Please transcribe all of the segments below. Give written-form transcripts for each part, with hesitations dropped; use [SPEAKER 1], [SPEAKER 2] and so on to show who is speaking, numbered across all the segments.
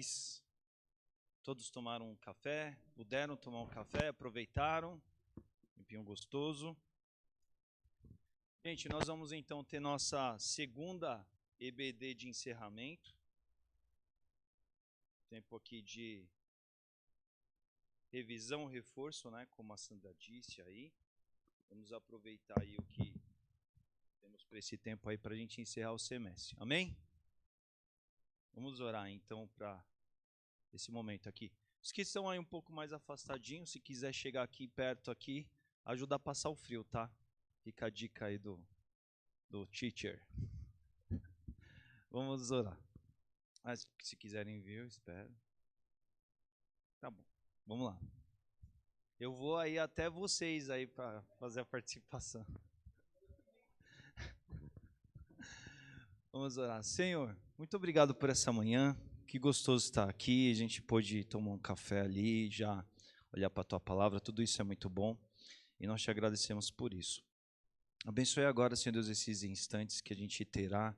[SPEAKER 1] tardes. Todos tomaram um café, puderam tomar um café, aproveitaram, tempinho gostoso. Gente, nós vamos então ter nossa segunda EBD de encerramento. Tempo aqui de revisão, reforço, né, como a Sandra disse aí. Vamos aproveitar aí o que temos para esse tempo aí para a gente encerrar o semestre. Amém? Vamos orar então para esse momento aqui. Os que estão aí um pouco mais afastadinhos, se quiser chegar aqui perto aqui, ajuda a passar o frio, tá? Fica a dica aí do teacher. Vamos orar. Mas se quiserem vir, eu espero. Tá bom, vamos lá. Eu vou aí até vocês aí para fazer a participação. Vamos orar. Senhor, muito obrigado por essa manhã. Que gostoso estar aqui. A gente pôde tomar um café ali, já olhar para a tua palavra. Tudo isso é muito bom e nós te agradecemos por isso. Abençoe agora, Senhor Deus, esses instantes que a gente terá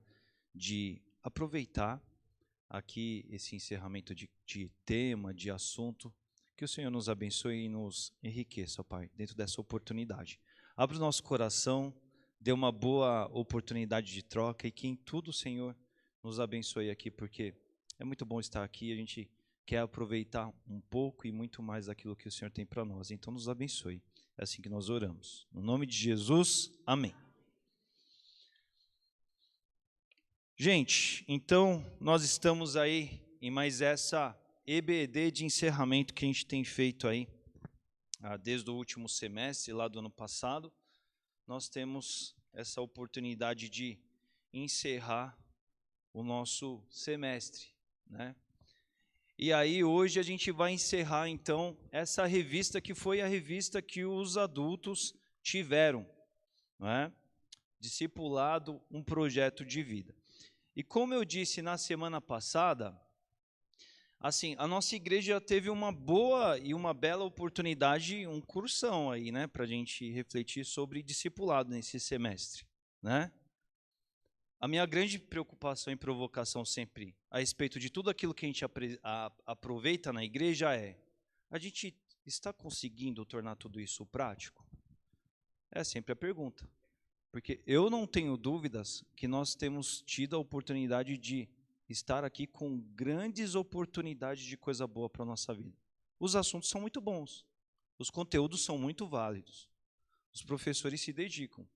[SPEAKER 1] de aproveitar aqui esse encerramento de tema, de assunto. Que o Senhor nos abençoe e nos enriqueça, Pai, dentro dessa oportunidade. Abra o nosso coração, dê uma boa oportunidade de troca e que em tudo, Senhor, nos abençoe aqui, porque é muito bom estar aqui. A gente quer aproveitar um pouco e muito mais daquilo que o Senhor tem para nós. Então, nos abençoe. É assim que nós oramos. No nome de Jesus, amém. Gente, então, nós estamos aí em mais essa EBD de encerramento que a gente tem feito aí desde o último semestre, lá do ano passado. Nós temos essa oportunidade de encerrar o nosso semestre, né? E aí hoje a gente vai encerrar então essa revista que foi a revista que os adultos tiveram, né? Discipulado, um projeto de vida. E como eu disse na semana passada, assim, a nossa igreja teve uma boa e uma bela oportunidade, um cursão aí, né, para a gente refletir sobre discipulado nesse semestre, né? A minha grande preocupação e provocação sempre a respeito de tudo aquilo que a gente aproveita na igreja é: a gente está conseguindo tornar tudo isso prático? É sempre a pergunta. Porque eu não tenho dúvidas que nós temos tido a oportunidade de estar aqui com grandes oportunidades de coisa boa para a nossa vida. Os assuntos são muito bons, os conteúdos são muito válidos, os professores se dedicam.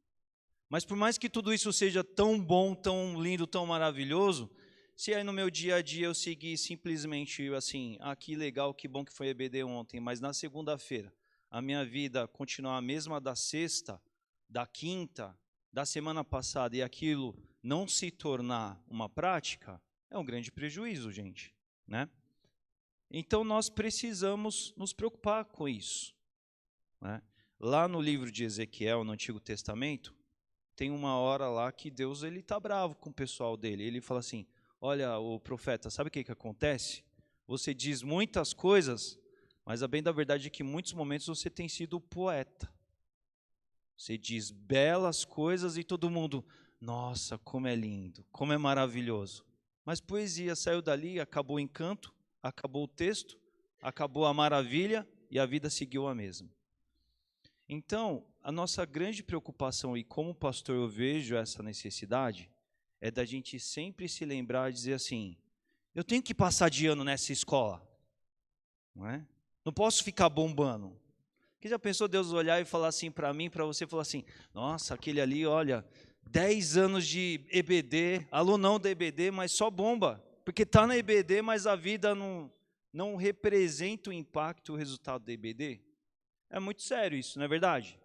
[SPEAKER 1] Mas por mais que tudo isso seja tão bom, tão lindo, tão maravilhoso, se aí no meu dia a dia eu seguir simplesmente assim, que legal, que bom que foi EBD ontem, mas na segunda-feira a minha vida continuar a mesma da sexta, da quinta, da semana passada e aquilo não se tornar uma prática, é um grande prejuízo, gente, né? Então nós precisamos nos preocupar com isso, né? Lá no livro de Ezequiel, no Antigo Testamento, tem uma hora lá que Deus está bravo com o pessoal dele. Ele fala assim: olha, o profeta, sabe o que acontece? Você diz muitas coisas, mas a bem da verdade é que em muitos momentos você tem sido poeta. Você diz belas coisas e todo mundo, nossa, como é lindo, como é maravilhoso. Mas poesia saiu dali, acabou o encanto, acabou o texto, acabou a maravilha e a vida seguiu a mesma. Então, a nossa grande preocupação, e como pastor eu vejo essa necessidade, é da gente sempre se lembrar e dizer assim: eu tenho que passar de ano nessa escola, não é? Não posso ficar bombando. Porque já pensou Deus olhar e falar assim para mim, para você, falar assim: nossa, aquele ali, olha, 10 anos de EBD, aluno da EBD, mas só bomba, porque está na EBD, mas a vida não representa o impacto, o resultado da EBD. É muito sério isso, não é verdade?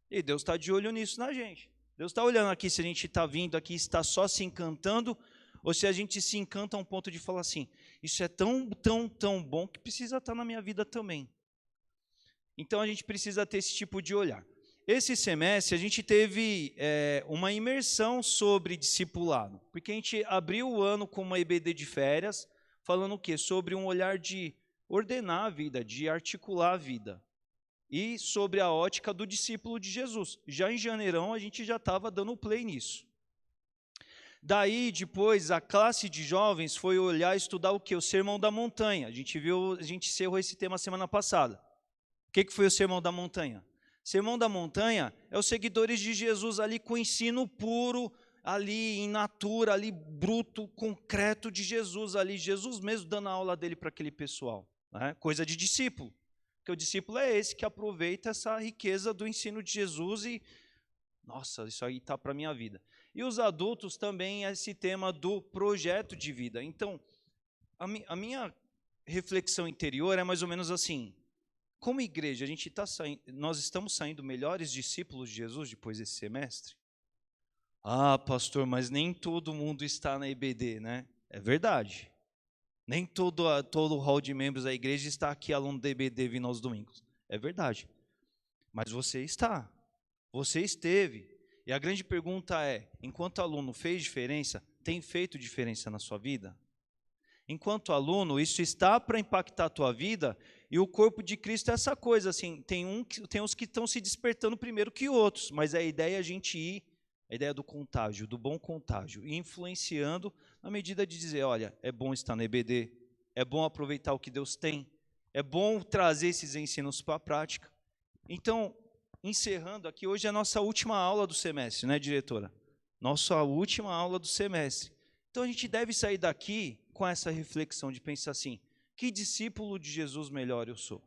[SPEAKER 1] E Deus está de olho nisso na gente. Deus está olhando aqui se a gente está vindo aqui, está só se encantando, ou se a gente se encanta a um ponto de falar assim: isso é tão, tão, tão bom que precisa estar na minha vida também. Então a gente precisa ter esse tipo de olhar. Esse semestre a gente teve uma imersão sobre discipulado, porque a gente abriu o ano com uma EBD de férias, falando o quê? Sobre um olhar de ordenar a vida, de articular a vida. E sobre a ótica do discípulo de Jesus. Já em janeirão a gente já estava dando play nisso. Daí, depois, a classe de jovens foi olhar e estudar o quê? O Sermão da Montanha. A gente encerrou esse tema semana passada. O que foi o Sermão da Montanha? Sermão da Montanha é os seguidores de Jesus ali com o ensino puro, ali in natura, ali bruto, concreto de Jesus, ali Jesus mesmo dando a aula dele para aquele pessoal, né? Coisa de discípulo, porque o discípulo é esse que aproveita essa riqueza do ensino de Jesus e, nossa, isso aí está para a minha vida. E os adultos também, esse tema do projeto de vida. Então, a minha reflexão interior é mais ou menos assim: como igreja, nós estamos saindo melhores discípulos de Jesus depois desse semestre? Ah, pastor, mas nem todo mundo está na EBD, né? É verdade. Nem todo o hall de membros da igreja está aqui aluno da EBD vindo aos domingos. É verdade. Mas você está. Você esteve. E a grande pergunta é, enquanto aluno fez diferença, tem feito diferença na sua vida? Enquanto aluno, isso está para impactar a tua vida, e o corpo de Cristo é essa coisa, assim, tem uns que estão se despertando primeiro que outros, mas a ideia é a gente ir, a ideia do contágio, do bom contágio, e influenciando na medida de dizer, olha, é bom estar na EBD, é bom aproveitar o que Deus tem, é bom trazer esses ensinos para a prática. Então, encerrando aqui, hoje é a nossa última aula do semestre, né, diretora? Nossa última aula do semestre. Então, a gente deve sair daqui com essa reflexão de pensar assim, que discípulo de Jesus melhor eu sou?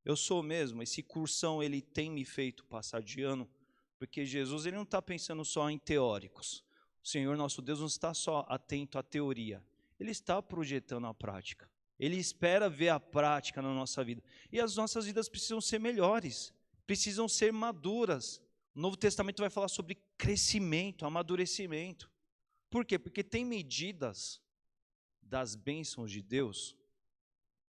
[SPEAKER 1] Eu sou mesmo, esse cursão ele tem me feito passar de ano, porque Jesus ele não está pensando só em teóricos. O Senhor nosso Deus não está só atento à teoria, Ele está projetando a prática. Ele espera ver a prática na nossa vida. E as nossas vidas precisam ser melhores, precisam ser maduras. O Novo Testamento vai falar sobre crescimento, amadurecimento. Por quê? Porque tem medidas das bênçãos de Deus,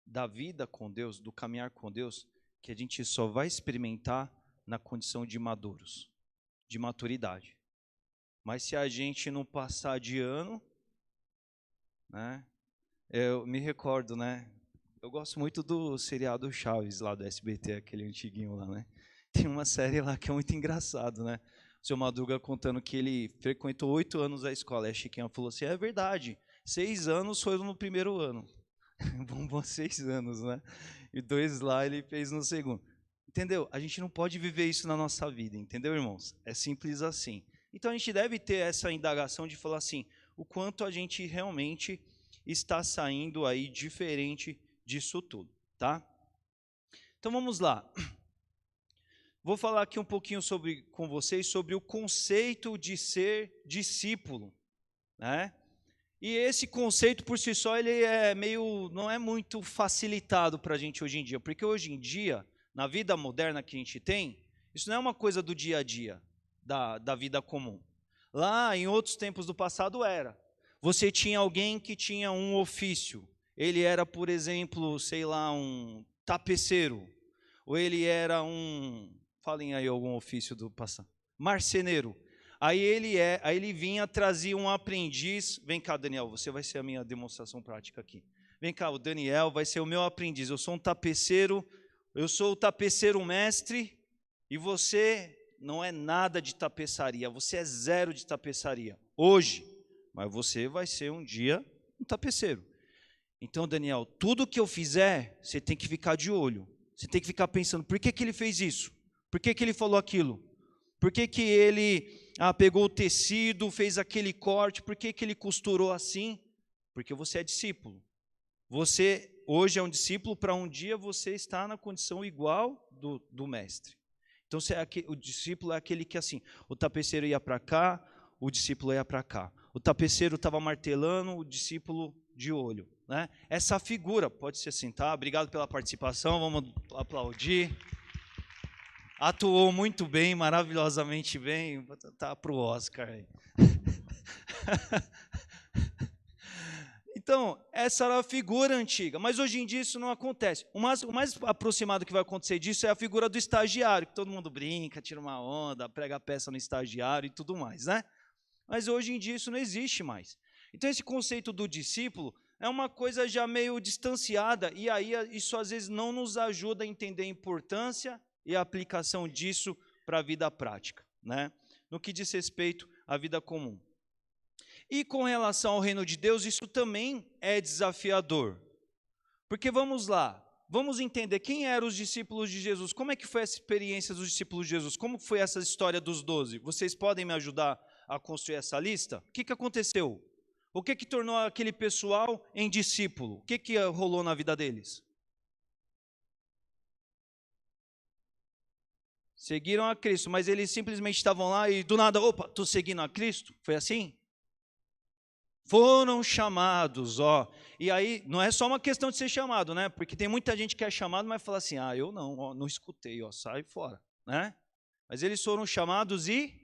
[SPEAKER 1] da vida com Deus, do caminhar com Deus, que a gente só vai experimentar na condição de maduros, de maturidade. Mas se a gente não passar de ano, né? Eu me recordo, né? Eu gosto muito do seriado Chaves lá do SBT, aquele antiguinho lá, né? Tem uma série lá que é muito engraçado, né? O seu Madruga contando que ele frequentou 8 anos a escola. E a Chiquinha falou assim, é verdade, 6 anos foram no primeiro ano. Bombou 6 anos, né? E 2 lá ele fez no segundo. Entendeu? A gente não pode viver isso na nossa vida, entendeu, irmãos? É simples assim. Então a gente deve ter essa indagação de falar assim, o quanto a gente realmente está saindo aí diferente disso tudo, tá? Então vamos lá. Vou falar aqui um pouquinho com vocês sobre o conceito de ser discípulo, né? E esse conceito por si só ele não é muito facilitado para a gente hoje em dia, porque hoje em dia, na vida moderna que a gente tem, isso não é uma coisa do dia a dia, da vida comum. Lá em outros tempos do passado era. Você tinha alguém que tinha um ofício, ele era, por exemplo, sei lá, um tapeceiro, ou ele era falem aí algum ofício do passado, marceneiro. Aí ele vinha, trazia um aprendiz. Vem cá, Daniel, você vai ser a minha demonstração prática aqui. Vem cá, o Daniel vai ser o meu aprendiz. Eu sou um tapeceiro, eu sou o tapeceiro mestre, e você não é nada de tapeçaria, você é zero de tapeçaria, hoje, mas você vai ser um dia um tapeceiro. Então, Daniel, tudo que eu fizer, você tem que ficar de olho, você tem que ficar pensando, por que ele fez isso? Por que ele falou aquilo? Por que ele pegou o tecido, fez aquele corte? Por que ele costurou assim? Porque você é discípulo. Você hoje é um discípulo, para um dia você estar na condição igual do mestre. Então o discípulo é aquele que assim, o tapeceiro ia para cá, o discípulo ia para cá. O tapeceiro estava martelando, o discípulo de olho, né? Essa figura, pode se sentar, obrigado pela participação, vamos aplaudir. Atuou muito bem, maravilhosamente bem. Tá para o Oscar aí. Então, essa era a figura antiga, mas hoje em dia isso não acontece. O mais aproximado que vai acontecer disso é a figura do estagiário, que todo mundo brinca, tira uma onda, prega a peça no estagiário e tudo mais, né? Mas hoje em dia isso não existe mais. Então, esse conceito do discípulo é uma coisa já meio distanciada, e aí isso às vezes não nos ajuda a entender a importância e a aplicação disso para a vida prática, né? No que diz respeito à vida comum. E com relação ao reino de Deus, isso também é desafiador. Porque vamos lá, vamos entender quem eram os discípulos de Jesus, como é que foi essa experiência dos discípulos de Jesus, como foi essa história dos 12? Vocês podem me ajudar a construir essa lista? O que aconteceu? O que tornou aquele pessoal em discípulo? O que rolou na vida deles? Seguiram a Cristo, mas eles simplesmente estavam lá e do nada, opa, estou seguindo a Cristo? Foi assim? Foram chamados, ó. E aí, não é só uma questão de ser chamado, né? Porque tem muita gente que é chamado, mas fala assim, eu não, ó, não escutei, ó, sai fora, né? Mas eles foram chamados e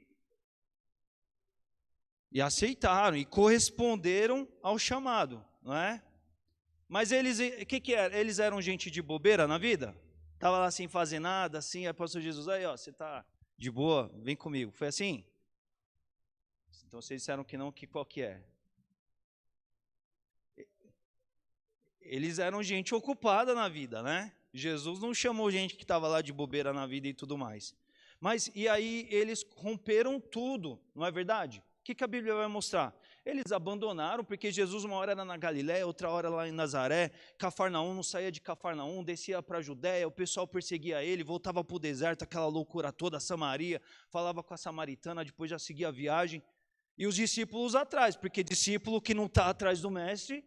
[SPEAKER 1] aceitaram, e corresponderam ao chamado, não é? Mas eles, o que era? Eles eram gente de bobeira na vida? Estava lá sem fazer nada, assim, aí o pastor Jesus, aí ó, você está de boa, vem comigo. Foi assim? Então vocês disseram que não, qual que é? Eles eram gente ocupada na vida, né? Jesus não chamou gente que estava lá de bobeira na vida e tudo mais. Mas, e aí eles romperam tudo, não é verdade? O que a Bíblia vai mostrar? Eles abandonaram, porque Jesus uma hora era na Galiléia, outra hora lá em Nazaré, Cafarnaum, não saía de Cafarnaum, descia para a Judéia, o pessoal perseguia ele, voltava para o deserto, aquela loucura toda, Samaria, falava com a samaritana, depois já seguia a viagem. E os discípulos atrás, porque discípulo que não está atrás do mestre,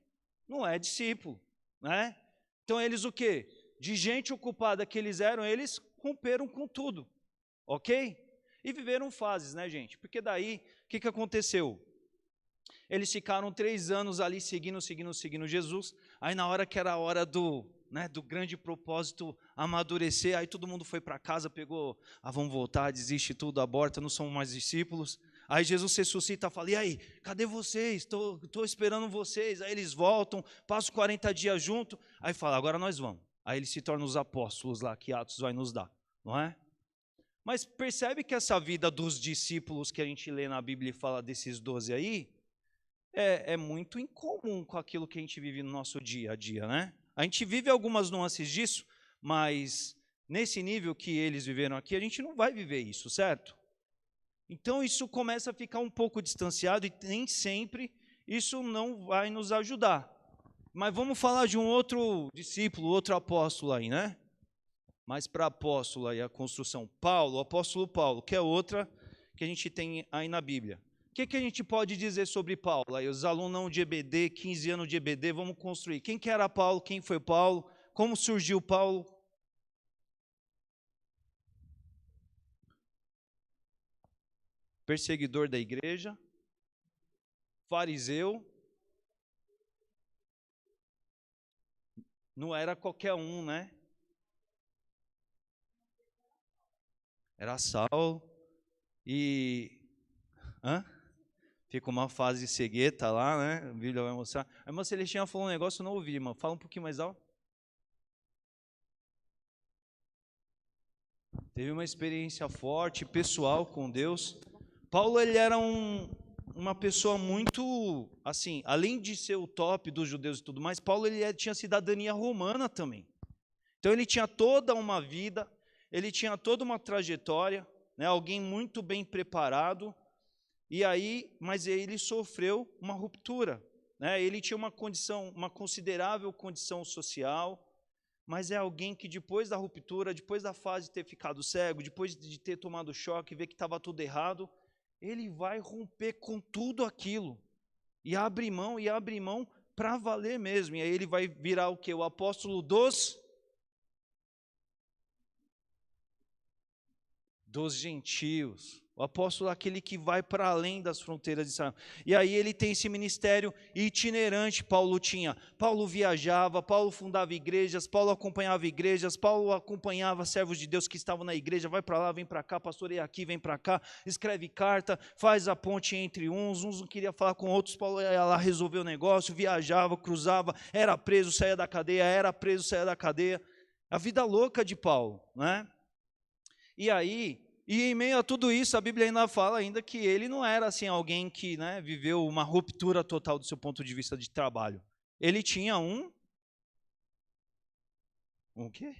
[SPEAKER 1] não é discípulo, né? Então eles o quê? De gente ocupada que eles eram, eles romperam com tudo, ok? E viveram fases, né, gente? Porque daí, o que aconteceu? Eles ficaram 3 anos ali seguindo Jesus. Aí na hora que era a hora do grande propósito amadurecer, aí todo mundo foi para casa, pegou, vamos voltar, desiste tudo, aborta, não somos mais discípulos. Aí Jesus ressuscita e fala, e aí, cadê vocês? Estou esperando vocês. Aí eles voltam, passam 40 dias junto, aí fala, agora nós vamos. Aí eles se tornam os apóstolos lá, que Atos vai nos dar, não é? Mas percebe que essa vida dos discípulos que a gente lê na Bíblia e fala desses 12 aí, é muito incomum com aquilo que a gente vive no nosso dia a dia, né? A gente vive algumas nuances disso, mas nesse nível que eles viveram aqui, a gente não vai viver isso, certo? Então isso começa a ficar um pouco distanciado e nem sempre isso não vai nos ajudar. Mas vamos falar de um outro discípulo, outro apóstolo aí, né? Mas para apóstolo aí, a construção, Paulo, o apóstolo Paulo, que é outra que a gente tem aí na Bíblia. O que a gente pode dizer sobre Paulo? Aí, os alunos de EBD, 15 anos de EBD, vamos construir. Quem que era Paulo? Quem foi Paulo? Como surgiu Paulo? Perseguidor da igreja, fariseu, não era qualquer um, né? Era Saulo e... Fica uma fase de cegueta lá, né? A Bíblia vai mostrar. A irmã Celestina falou um negócio, eu não ouvi, irmã. Fala um pouquinho mais alto. Teve uma experiência forte, pessoal com Deus. Paulo, ele era uma pessoa muito, assim, além de ser o top dos judeus e tudo mais, Paulo ele tinha cidadania romana também. Então ele tinha toda uma vida, ele tinha toda uma trajetória, né? Alguém muito bem preparado. E aí, mas ele sofreu uma ruptura, né? Ele tinha uma considerável condição social, mas é alguém que depois da ruptura, depois da fase de ter ficado cego, depois de ter tomado choque, ver que estava tudo errado, ele vai romper com tudo aquilo e abre mão para valer mesmo. E aí ele vai virar o quê? O apóstolo dos gentios. O apóstolo é aquele que vai para além das fronteiras de Israel. E aí ele tem esse ministério itinerante, Paulo tinha. Paulo viajava, Paulo fundava igrejas, Paulo acompanhava igrejas, Paulo acompanhava servos de Deus que estavam na igreja, vai para lá, vem para cá, pastoreia aqui, vem para cá, escreve carta, faz a ponte entre uns não queria falar com outros, Paulo ia lá resolver o negócio, viajava, cruzava, era preso, saía da cadeia, era preso, saía da cadeia. A vida louca de Paulo, né? E aí... E em meio a tudo isso, a Bíblia ainda fala ainda que ele não era assim alguém que, né, viveu uma ruptura total do seu ponto de vista de trabalho. Ele tinha um quê?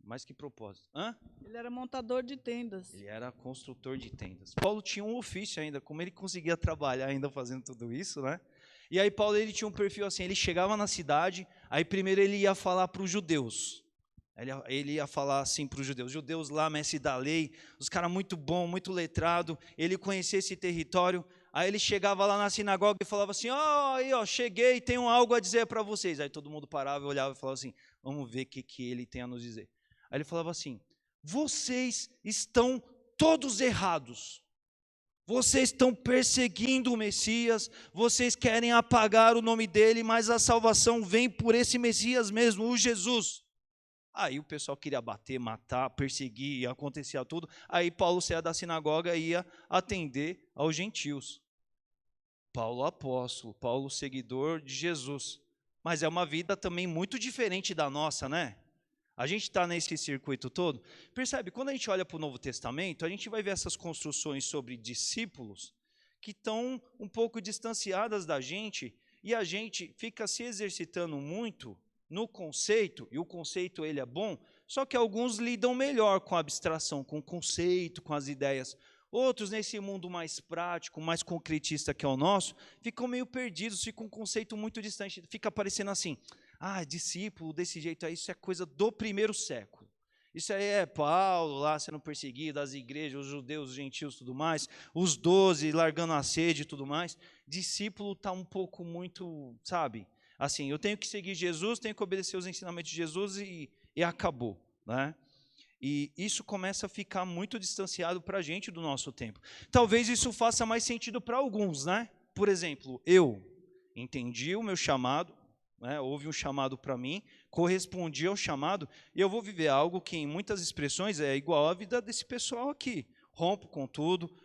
[SPEAKER 1] Mas que propósito? Hã?
[SPEAKER 2] Ele era montador de tendas.
[SPEAKER 1] Ele era construtor de tendas. Paulo tinha um ofício ainda, como ele conseguia trabalhar ainda fazendo tudo isso, né? E aí Paulo ele tinha um perfil assim, ele chegava na cidade, aí primeiro ele ia falar para os judeus. Ele ia falar assim para os judeus lá, mestre da lei, os caras muito bom, muito letrado, ele conhecia esse território. Aí ele chegava lá na sinagoga e falava assim, aí ó, cheguei, tenho algo a dizer para vocês. Aí todo mundo parava, olhava e falava assim, vamos ver o que ele tem a nos dizer. Aí ele falava assim, vocês estão todos errados. Vocês estão perseguindo o Messias, vocês querem apagar o nome dele, mas a salvação vem por esse Messias mesmo, o Jesus. Aí o pessoal queria bater, matar, perseguir, acontecia tudo. Aí Paulo saía da sinagoga e ia atender aos gentios. Paulo apóstolo, Paulo seguidor de Jesus. Mas é uma vida também muito diferente da nossa, né? A gente está nesse circuito todo. Percebe, quando a gente olha para o Novo Testamento, a gente vai ver essas construções sobre discípulos que estão um pouco distanciadas da gente e a gente fica se exercitando muito no conceito, e o conceito ele é bom, só que alguns lidam melhor com a abstração, com o conceito, com as ideias. Outros, nesse mundo mais prático, mais concretista que é o nosso, ficam meio perdidos, ficam um conceito muito distante, fica parecendo assim, discípulo desse jeito aí, isso é coisa do primeiro século. Isso aí é Paulo lá sendo perseguido, as igrejas, os judeus, os gentios e tudo mais, os 12 largando a sede e tudo mais. Discípulo está um pouco muito, sabe, assim, eu tenho que seguir Jesus, tenho que obedecer os ensinamentos de Jesus e acabou, né? E isso começa a ficar muito distanciado para a gente do nosso tempo. Talvez isso faça mais sentido para alguns, né? Por exemplo, eu entendi o meu chamado, né? Houve um chamado para mim, correspondi ao chamado, e eu vou viver algo que em muitas expressões é igual à vida desse pessoal aqui. Rompo com tudo,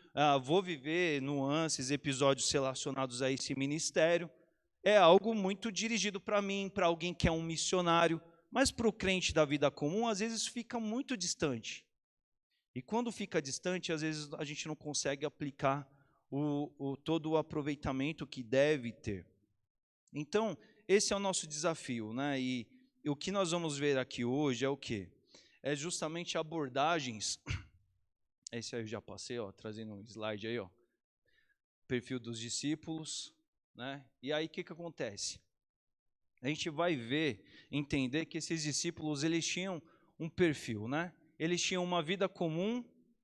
[SPEAKER 1] vou viver nuances, episódios relacionados a esse ministério. É algo muito dirigido para mim, para alguém que é um missionário, mas para o crente da vida comum, às vezes fica muito distante. E quando fica distante, às vezes a gente não consegue aplicar todo o aproveitamento que deve ter. Então, esse é o nosso desafio, né? E o que nós vamos ver aqui hoje é o quê? É justamente abordagens. Esse aí eu já passei, ó, trazendo um slide aí, ó. Perfil dos discípulos, né? E aí o que acontece? A gente vai ver, entender que esses discípulos, eles tinham um perfil, né? Eles tinham uma vida comum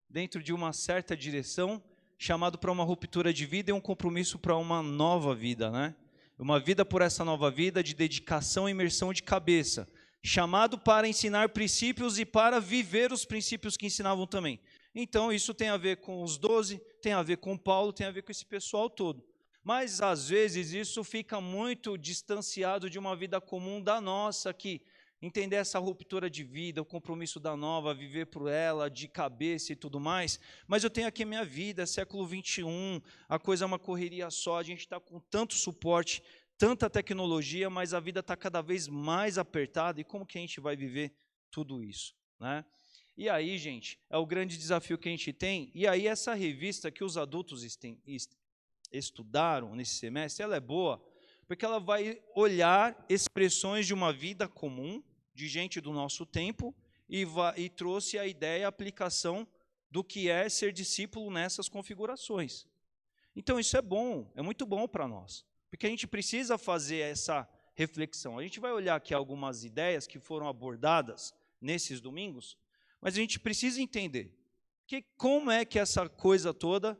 [SPEAKER 1] dentro de uma certa direção, chamado para uma ruptura de vida e um compromisso para uma nova vida, né? Uma vida por essa nova vida de dedicação e imersão de cabeça, chamado para ensinar princípios e para viver os princípios que ensinavam também. Então, isso tem a ver com os 12, tem a ver com Paulo, tem a ver com esse pessoal todo. Mas, às vezes, isso fica muito distanciado de uma vida comum da nossa aqui. Entender essa ruptura de vida, o compromisso da nova, viver por ela, de cabeça e tudo mais. Mas eu tenho aqui a minha vida, é século 21, a coisa é uma correria só, a gente está com tanto suporte, tanta tecnologia, mas a vida está cada vez mais apertada. E como que a gente vai viver tudo isso, né? E aí, gente, é o grande desafio que a gente tem. E aí, essa revista que os adultos estudaram nesse semestre, ela é boa, porque ela vai olhar expressões de uma vida comum, de gente do nosso tempo, e trouxe a ideia, a aplicação do que é ser discípulo nessas configurações. Então isso é bom, é muito bom para nós, porque a gente precisa fazer essa reflexão. A gente vai olhar aqui algumas ideias que foram abordadas nesses domingos, mas a gente precisa entender como é que essa coisa toda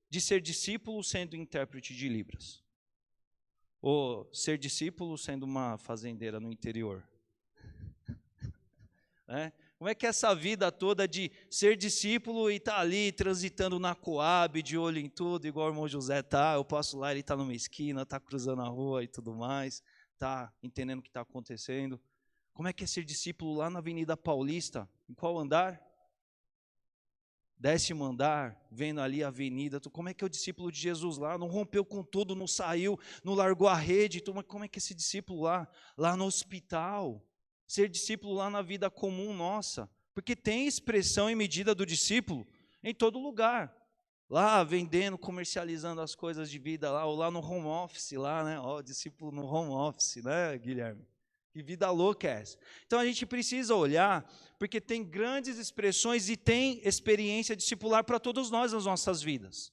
[SPEAKER 1] de ser discípulo sendo intérprete de Libras, ou ser discípulo sendo uma fazendeira no interior. Como é que é essa vida toda de ser discípulo e estar ali transitando na Coab, de olho em tudo, igual o irmão José está, eu passo lá, ele está numa esquina, está cruzando a rua e tudo mais, está entendendo o que está acontecendo. Como é que é ser discípulo lá na Avenida Paulista? Em qual andar? 10º andar, vendo ali a avenida, como é que é o discípulo de Jesus lá? Não rompeu com tudo, não saiu, não largou a rede, como é que é esse discípulo lá no hospital? Ser discípulo lá na vida comum nossa, porque tem expressão e medida do discípulo em todo lugar, lá vendendo, comercializando as coisas de vida lá, ou lá no home office lá, né? Discípulo no home office, né, Guilherme? Que vida louca é essa? Então a gente precisa olhar, porque tem grandes expressões e tem experiência discipular para todos nós nas nossas vidas.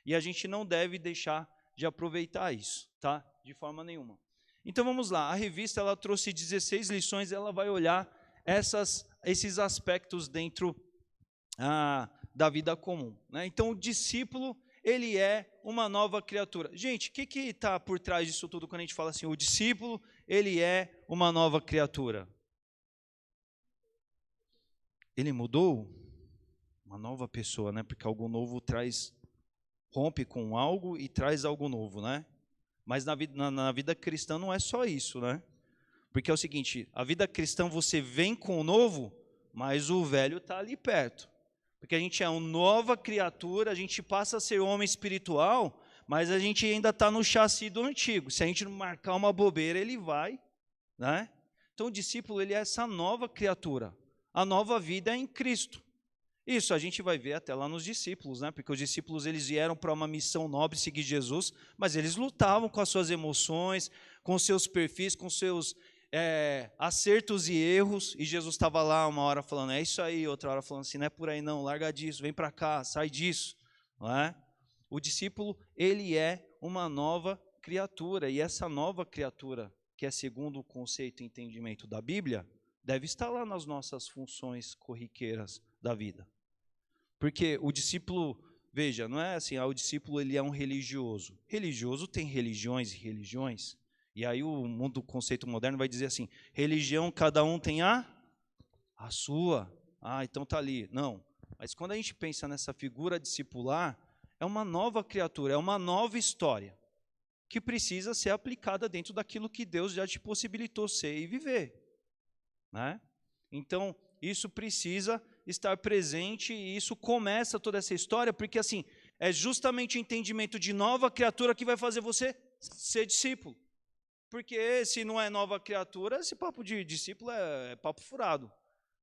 [SPEAKER 1] E a gente não deve deixar de aproveitar isso, tá? De forma nenhuma. Então vamos lá, a revista ela trouxe 16 lições, ela vai olhar esses aspectos dentro da vida comum, né? Então o discípulo, ele é uma nova criatura. Gente, o que está por trás disso tudo quando a gente fala assim, o discípulo, ele é uma nova criatura? Ele mudou? Uma nova pessoa, né? Porque algo novo rompe com algo e traz algo novo, né? Mas na vida cristã não é só isso, né? Porque é o seguinte, a vida cristã você vem com o novo, mas o velho está ali perto. Porque a gente é uma nova criatura, a gente passa a ser homem espiritual, mas a gente ainda está no chassi do antigo. Se a gente não marcar uma bobeira, ele vai, né? Então o discípulo, ele é essa nova criatura. A nova vida é em Cristo. Isso a gente vai ver até lá nos discípulos, né? Porque os discípulos, eles vieram para uma missão nobre, seguir Jesus, mas eles lutavam com as suas emoções, com os seus perfis, com os seus acertos e erros, e Jesus estava lá uma hora falando, é isso aí, outra hora falando assim, não é por aí não, larga disso, vem para cá, sai disso, não é? O discípulo, ele é uma nova criatura, e essa nova criatura, que é segundo o conceito e entendimento da Bíblia, deve estar lá nas nossas funções corriqueiras da vida. Porque o discípulo, veja, não é assim, o discípulo ele é um religioso. Religioso tem religiões e religiões. E aí o mundo do conceito moderno vai dizer assim, religião cada um tem a sua. Então tá ali. Não. Mas quando a gente pensa nessa figura discipular, é uma nova criatura, é uma nova história que precisa ser aplicada dentro daquilo que Deus já te possibilitou ser e viver, né? Então, isso precisa estar presente e isso começa toda essa história, porque assim, é justamente o entendimento de nova criatura que vai fazer você ser discípulo. Porque se não é nova criatura, esse papo de discípulo é papo furado.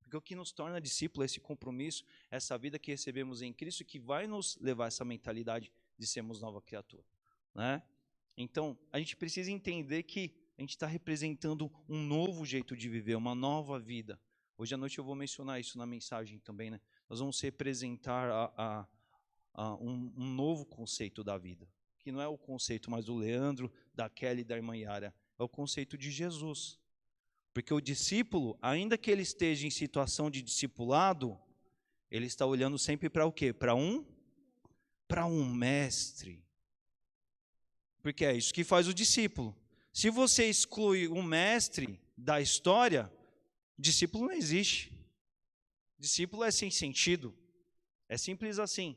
[SPEAKER 1] Porque o que nos torna discípulo é esse compromisso, essa vida que recebemos em Cristo, que vai nos levar a essa mentalidade de sermos nova criatura, né? Então, a gente precisa entender que a gente está representando um novo jeito de viver, uma nova vida. Hoje à noite eu vou mencionar isso na mensagem também, né? Nós vamos representar um novo conceito da vida, que não é o conceito mais do Leandro, da Kelly e da irmã Yara, é o conceito de Jesus. Porque o discípulo, ainda que ele esteja em situação de discipulado, ele está olhando sempre para o quê? Para um mestre. Porque é isso que faz o discípulo. Se você exclui um mestre da história, discípulo não existe. Discípulo é sem sentido. É simples assim.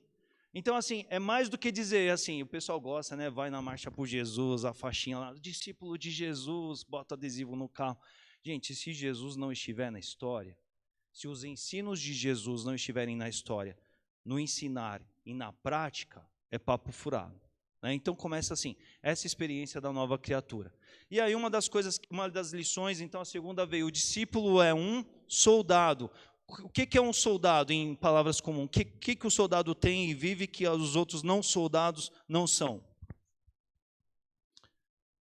[SPEAKER 1] Então, assim, é mais do que dizer, assim, o pessoal gosta, né? Vai na marcha por Jesus, a faixinha lá, discípulo de Jesus, bota adesivo no carro. Gente, se Jesus não estiver na história, se os ensinos de Jesus não estiverem na história, no ensinar e na prática, é papo furado. Então começa assim, essa experiência da nova criatura. E aí uma das lições, então a segunda veio, o discípulo é um soldado. O que é um soldado em palavras comuns? O que o soldado tem e vive que os outros não soldados não são?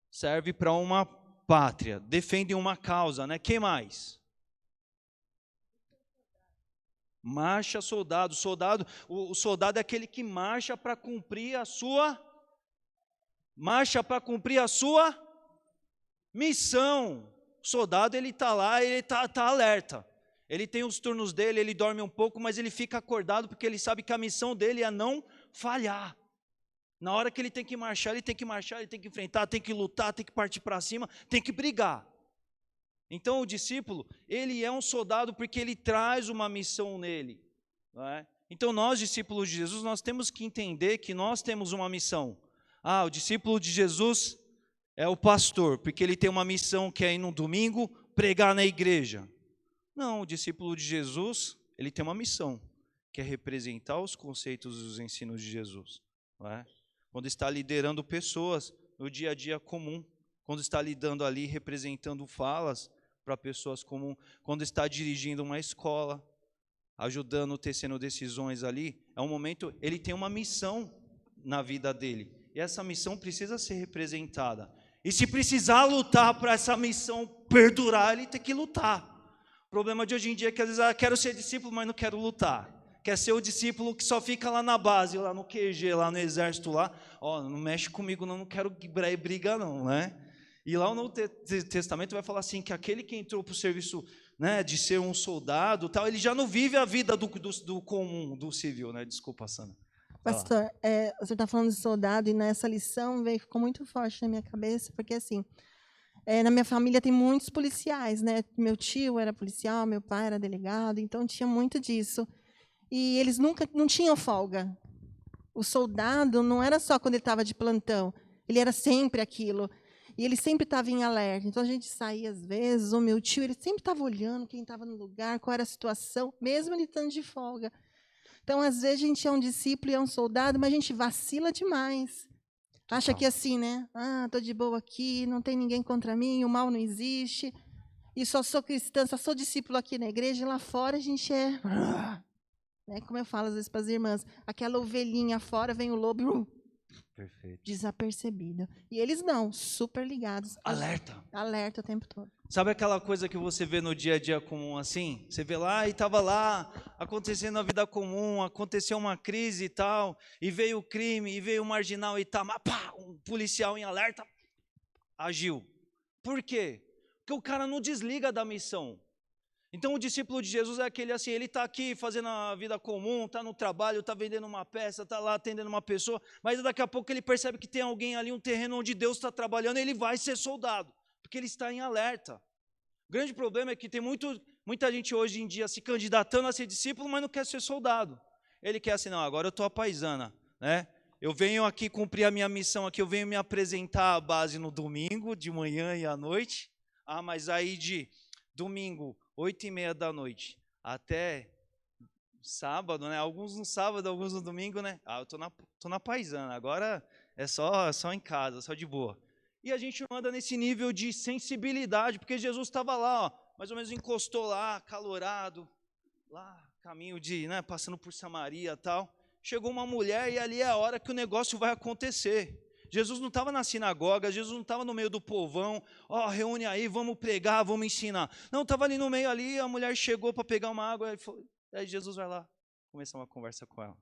[SPEAKER 1] Serve para uma pátria, defende uma causa, né? Quem mais? Marcha soldado. O soldado é aquele que marcha para cumprir a sua missão. O soldado, ele está lá, ele está alerta. Ele tem os turnos dele, ele dorme um pouco, mas ele fica acordado porque ele sabe que a missão dele é não falhar. Na hora que ele tem que marchar, ele tem que enfrentar, tem que lutar, tem que partir para cima, tem que brigar. Então o discípulo, ele é um soldado porque ele traz uma missão nele, não é? Então nós, discípulos de Jesus, nós temos que entender que nós temos uma missão. O discípulo de Jesus é o pastor, porque ele tem uma missão que é ir no domingo pregar na igreja. Não, o discípulo de Jesus, ele tem uma missão, que é representar os conceitos e os ensinos de Jesus, não é? Quando está liderando pessoas no dia a dia comum, quando está lidando ali, representando falas para pessoas comuns, quando está dirigindo uma escola, ajudando, tecendo decisões ali, é um momento, ele tem uma missão na vida dele, e essa missão precisa ser representada. E se precisar lutar para essa missão perdurar, ele tem que lutar. O problema de hoje em dia é que às vezes quero ser discípulo, mas não quero lutar. Quer ser o discípulo que só fica lá na base, lá no QG, lá no exército lá. Não mexe comigo não quero briga não, né? E lá no Novo Testamento vai falar assim, que aquele que entrou para o serviço, né, de ser um soldado, tal, ele já não vive a vida do comum, do civil, né? Desculpa, Sandra.
[SPEAKER 3] Pastor, você está falando de soldado e nessa lição ficou muito forte na minha cabeça, porque assim, na minha família tem muitos policiais, né? Meu tio era policial, meu pai era delegado, então tinha muito disso. E eles não tinham folga. O soldado não era só quando ele estava de plantão, ele era sempre aquilo. E ele sempre estava em alerta. Então a gente saía às vezes, o meu tio, ele sempre estava olhando quem estava no lugar, qual era a situação, mesmo ele estando de folga. Então, às vezes, a gente é um discípulo e é um soldado, mas a gente vacila demais. Acha que assim, né? Estou de boa aqui, não tem ninguém contra mim, o mal não existe. E só sou cristã, só sou discípulo aqui na igreja, e lá fora a gente é... Né, como eu falo às vezes para as irmãs, aquela ovelhinha fora, vem o lobo...
[SPEAKER 1] Perfeito.
[SPEAKER 3] Desapercebido. E eles não, super ligados.
[SPEAKER 1] Alerta.
[SPEAKER 3] Alerta o tempo todo.
[SPEAKER 1] Sabe aquela coisa que você vê no dia a dia comum assim? Você vê lá e estava lá, acontecendo a vida comum, aconteceu uma crise e tal, e veio o crime, e veio o marginal e tal, mas pá, um policial em alerta agiu. Por quê? Porque o cara não desliga da missão. Então o discípulo de Jesus é aquele assim, ele está aqui fazendo a vida comum, está no trabalho, está vendendo uma peça, está lá atendendo uma pessoa, mas daqui a pouco ele percebe que tem alguém ali, um terreno onde Deus está trabalhando, ele vai ser soldado, porque ele está em alerta. O grande problema é que tem muita gente hoje em dia se candidatando a ser discípulo, mas não quer ser soldado. Ele quer assim, não, agora eu estou a paisana, né? Eu venho aqui cumprir a minha missão aqui, eu venho me apresentar à base no domingo, de manhã e à noite, mas aí de domingo, 8h30 da noite, até sábado, né? Alguns no sábado, alguns no domingo, né? Eu tô na paisana, agora é só em casa, só de boa. E a gente anda nesse nível de sensibilidade, porque Jesus estava lá, mais ou menos encostou lá, calorado, lá, caminho de, né, passando por Samaria e tal. Chegou uma mulher e ali é a hora que o negócio vai acontecer. Jesus não estava na sinagoga, Jesus não estava no meio do povão, reúne aí, vamos pregar, vamos ensinar. Não, estava ali no meio ali, a mulher chegou para pegar uma água, aí Jesus vai lá, começar uma conversa com ela.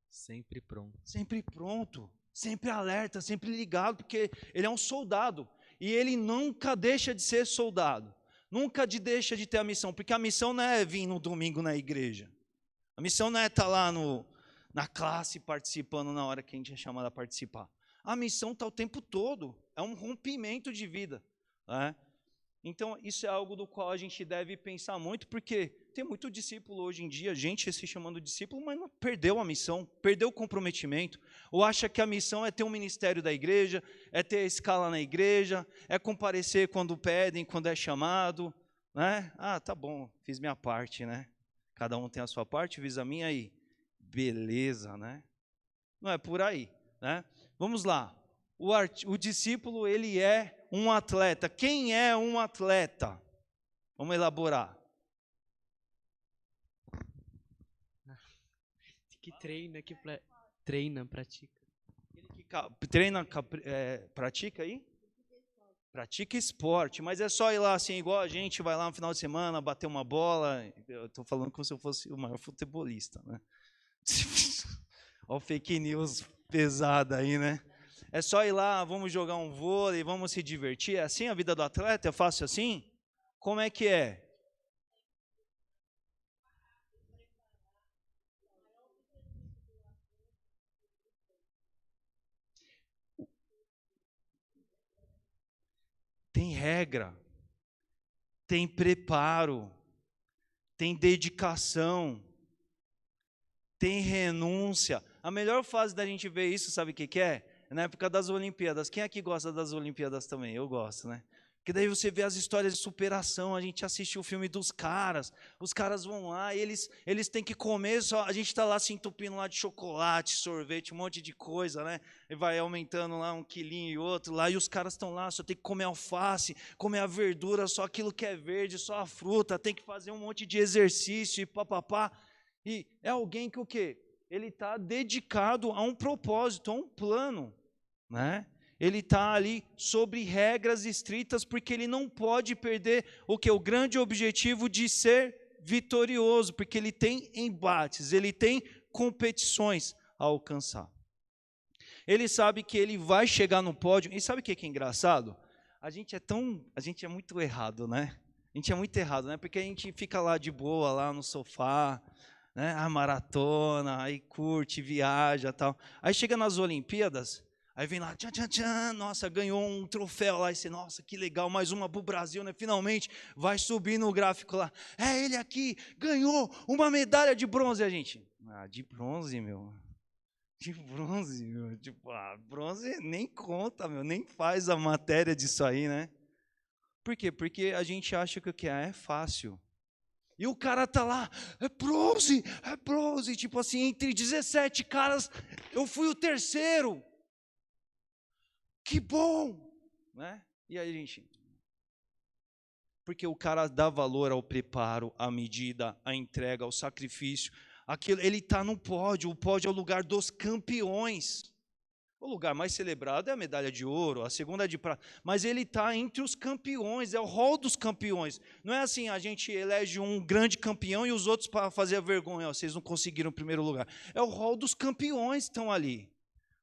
[SPEAKER 4] Sempre pronto.
[SPEAKER 1] Sempre pronto, sempre alerta, sempre ligado, porque ele é um soldado, e ele nunca deixa de ser soldado, nunca deixa de ter a missão, porque a missão não é vir no domingo na igreja, a missão não é estar lá na classe participando na hora que a gente é chamado a participar. A missão está o tempo todo, é um rompimento de vida, né? Então, isso é algo do qual a gente deve pensar muito, porque tem muito discípulo hoje em dia, gente se chamando discípulo, mas não perdeu a missão, perdeu o comprometimento, ou acha que a missão é ter um ministério da igreja, é ter escala na igreja, é comparecer quando pedem, quando é chamado, né? Tá bom, fiz minha parte, né? Cada um tem a sua parte, fiz a minha aí. Beleza, né? Não é por aí, né? Vamos lá. O discípulo, ele é um atleta. Quem é um atleta? Vamos elaborar.
[SPEAKER 4] Que treina, treina, pratica.
[SPEAKER 1] Ele que treina, pratica aí? Pratica esporte, mas é só ir lá assim, igual a gente vai lá no final de semana, bater uma bola. Eu estou falando como se eu fosse o maior futebolista, né? Olha o fake news pesada aí, né? É só ir lá, vamos jogar um vôlei, vamos se divertir. É assim a vida do atleta? É fácil assim? Como é que é? Tem regra, tem preparo, tem dedicação, tem renúncia. A melhor fase da gente ver isso, sabe o que é? É na época das Olimpíadas. Quem aqui gosta das Olimpíadas também? Eu gosto, né? Porque daí você vê as histórias de superação, a gente assiste o filme dos caras, os caras vão lá e eles têm que comer, a gente está lá se entupindo lá de chocolate, sorvete, um monte de coisa, né? E vai aumentando lá um quilinho e outro lá, e os caras estão lá, só tem que comer alface, comer a verdura, só aquilo que é verde, só a fruta, tem que fazer um monte de exercício e papapá. E é alguém que o quê? Ele está dedicado a um propósito, a um plano, né? ele está ali sobre regras estritas, porque ele não pode perder o que? O grande objetivo de ser vitorioso, porque ele tem embates, ele tem competições a alcançar. Ele sabe que ele vai chegar no pódio, e sabe o que é engraçado? A gente é muito errado, né? A gente é muito errado, né? Porque a gente fica lá de boa, lá no sofá, né? A maratona, aí curte, viaja, tal. Aí chega nas Olimpíadas, aí vem lá, tchan, tchan, tchan, nossa, ganhou um troféu lá, e você, nossa, que legal, mais uma pro Brasil, né? Finalmente vai subir no gráfico lá. É ele aqui, ganhou uma medalha de bronze, a gente. Ah, de bronze, meu. De bronze, meu. Tipo, bronze nem conta, meu, nem faz a matéria disso aí, né? Por quê? Porque a gente acha que o que é fácil. E o cara tá lá, é bronze, tipo assim, entre 17 caras, eu fui o terceiro. Que bom, né? E aí, gente, porque o cara dá valor ao preparo, à medida, à entrega, ao sacrifício. Aquilo, ele está no pódio, o pódio é o lugar dos campeões. O lugar mais celebrado é a medalha de ouro, a segunda é de prata, mas ele está entre os campeões, é o hall dos campeões. Não é assim, a gente elege um grande campeão e os outros para fazer a vergonha, vocês não conseguiram o primeiro lugar. É o hall dos campeões que estão ali.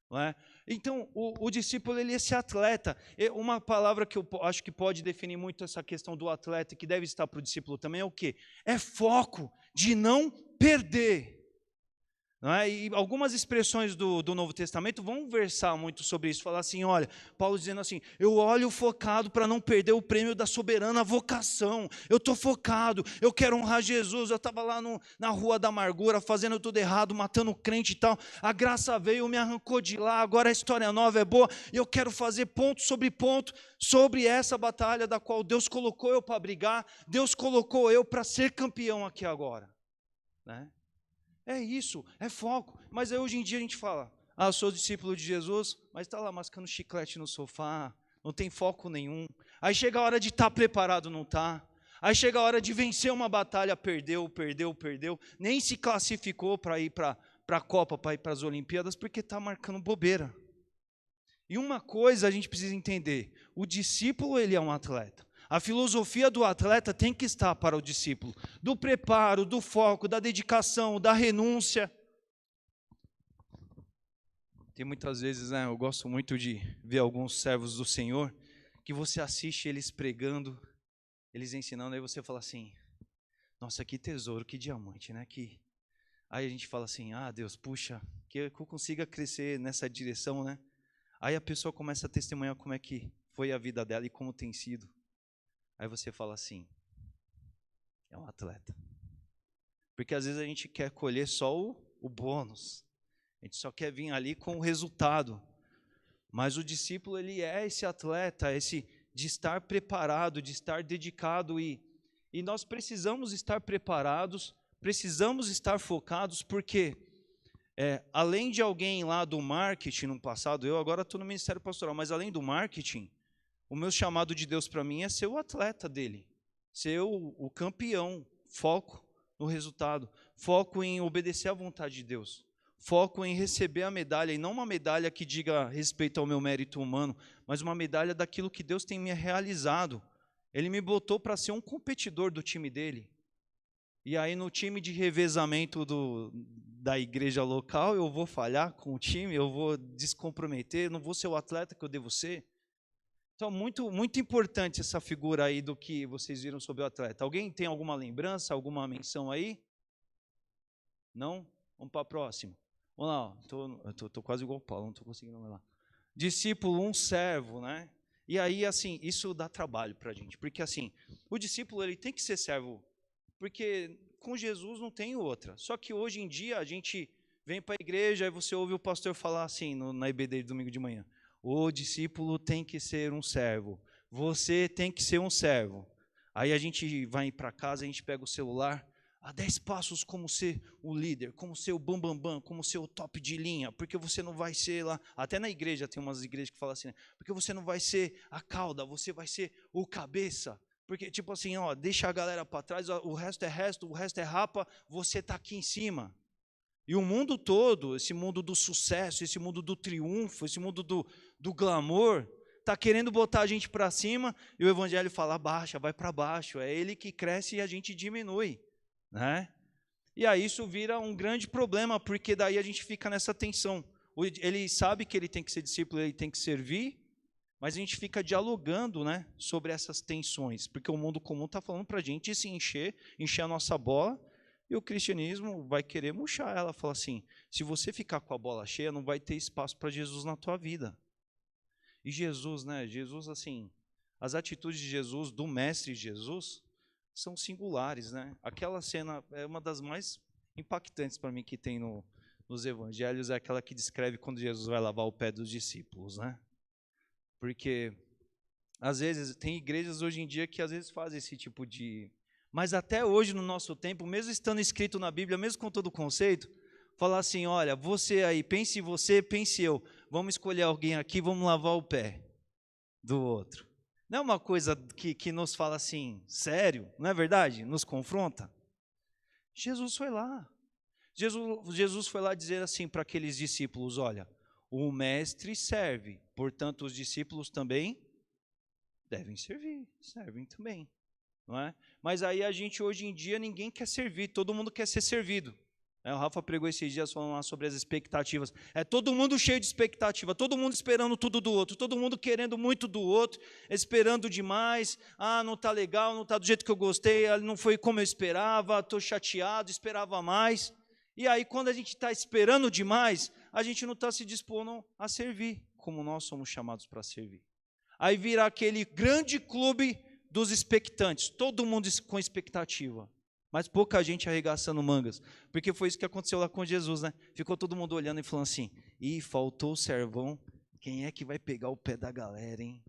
[SPEAKER 1] Não é? Então, o discípulo, ele é esse atleta. Uma palavra que eu acho que pode definir muito essa questão do atleta, que deve estar para o discípulo também, é o quê? É foco de não perder. Não é? E algumas expressões do Novo Testamento vão versar muito sobre isso, falar assim, olha, Paulo dizendo assim, eu olho focado para não perder o prêmio da soberana vocação, eu estou focado, eu quero honrar Jesus, eu estava lá na rua da amargura, fazendo tudo errado, matando crente e tal, a graça veio, me arrancou de lá, agora a história nova é boa, e eu quero fazer ponto sobre essa batalha da qual Deus colocou eu para brigar, Deus colocou eu para ser campeão aqui agora, né? É isso, é foco. Mas aí hoje em dia a gente fala, eu sou discípulo de Jesus, mas está lá mascando chiclete no sofá, não tem foco nenhum. Aí chega a hora de estar preparado, não está. Aí chega a hora de vencer uma batalha, perdeu, nem se classificou para ir para a Copa, para ir para as Olimpíadas, porque está marcando bobeira. E uma coisa a gente precisa entender, o discípulo ele é um atleta. A filosofia do atleta tem que estar para o discípulo, do preparo, do foco, da dedicação, da renúncia. Tem muitas vezes, né, eu gosto muito de ver alguns servos do Senhor, que você assiste eles pregando, eles ensinando, aí você fala assim, nossa, que tesouro, que diamante, né? Aí a gente fala assim, Deus, puxa, que eu consiga crescer nessa direção, né? Aí a pessoa começa a testemunhar como é que foi a vida dela e como tem sido. Aí você fala assim, é um atleta. Porque às vezes a gente quer colher só o bônus. A gente só quer vir ali com o resultado. Mas o discípulo, ele é esse atleta, esse de estar preparado, de estar dedicado. E nós precisamos estar preparados, precisamos estar focados, porque além de alguém lá do marketing no passado, eu agora estou no Ministério Pastoral, mas além do marketing, o meu chamado de Deus para mim é ser o atleta dele, ser o campeão, foco no resultado, foco em obedecer à vontade de Deus, foco em receber a medalha, e não uma medalha que diga respeito ao meu mérito humano, mas uma medalha daquilo que Deus tem me realizado. Ele me botou para ser um competidor do time dele, e aí no time de revezamento da igreja local, eu vou falhar com o time, eu vou descomprometer, não vou ser o atleta que eu devo ser. Então, muito, muito importante essa figura aí do que vocês viram sobre o atleta. Alguém tem alguma lembrança, alguma menção aí? Não? Vamos para a próxima. Vamos lá, estou quase igual o Paulo, não estou conseguindo ler lá. Discípulo, um servo, né? E aí, assim, isso dá trabalho para a gente, porque assim, o discípulo ele tem que ser servo, porque com Jesus não tem outra. Só que hoje em dia a gente vem para a igreja e você ouve o pastor falar assim, na EBD de domingo de manhã, o discípulo tem que ser um servo. Você tem que ser um servo. Aí a gente vai para casa, a gente pega o celular, 10 passos como ser o líder, como ser o bambambam, como ser o top de linha, porque você não vai ser lá, até na igreja tem umas igrejas que falam assim, né? Porque você não vai ser a cauda, você vai ser o cabeça. Porque tipo assim, deixa a galera para trás, o resto é rapa, você está aqui em cima. E o mundo todo, esse mundo do sucesso, esse mundo do triunfo, esse mundo do glamour, está querendo botar a gente para cima e o evangelho fala, abaixa, vai para baixo. É ele que cresce e a gente diminui, né? E aí isso vira um grande problema, porque daí a gente fica nessa tensão. Ele sabe que ele tem que ser discípulo, ele tem que servir, mas a gente fica dialogando, né, sobre essas tensões, porque o mundo comum está falando para a gente se encher a nossa bola, e o cristianismo vai querer murchar ela, fala assim, se você ficar com a bola cheia, não vai ter espaço para Jesus na tua vida. E Jesus, né, assim, as atitudes de Jesus, do mestre Jesus, são singulares, né? Aquela cena é uma das mais impactantes para mim que tem nos evangelhos, é aquela que descreve quando Jesus vai lavar o pé dos discípulos, né? Porque, às vezes, tem igrejas hoje em dia que às vezes fazem esse tipo de... Mas até hoje, no nosso tempo, mesmo estando escrito na Bíblia, mesmo com todo o conceito, falar assim, olha, você aí, pense você, pense eu, vamos escolher alguém aqui, vamos lavar o pé do outro. Não é uma coisa que nos fala assim, sério, não é verdade? Nos confronta. Jesus foi lá. Jesus foi lá dizer assim para aqueles discípulos, olha, o mestre serve, portanto os discípulos também devem servir, servem também, não é? Mas aí a gente hoje em dia ninguém quer servir, todo mundo quer ser servido. O Rafa pregou esses dias falando lá sobre as expectativas. É todo mundo cheio de expectativa, todo mundo esperando tudo do outro, todo mundo querendo muito do outro, esperando demais. Ah, não está legal, não está do jeito que eu gostei, não foi como eu esperava, estou chateado, esperava mais. E aí, quando a gente está esperando demais, a gente não está se dispondo a servir, como nós somos chamados para servir. Aí vira aquele grande clube dos expectantes, todo mundo com expectativa. Mas pouca gente arregaçando mangas, porque foi isso que aconteceu lá com Jesus, né? Ficou todo mundo olhando e falando assim, ih, faltou o servão, quem é que vai pegar o pé da galera, hein?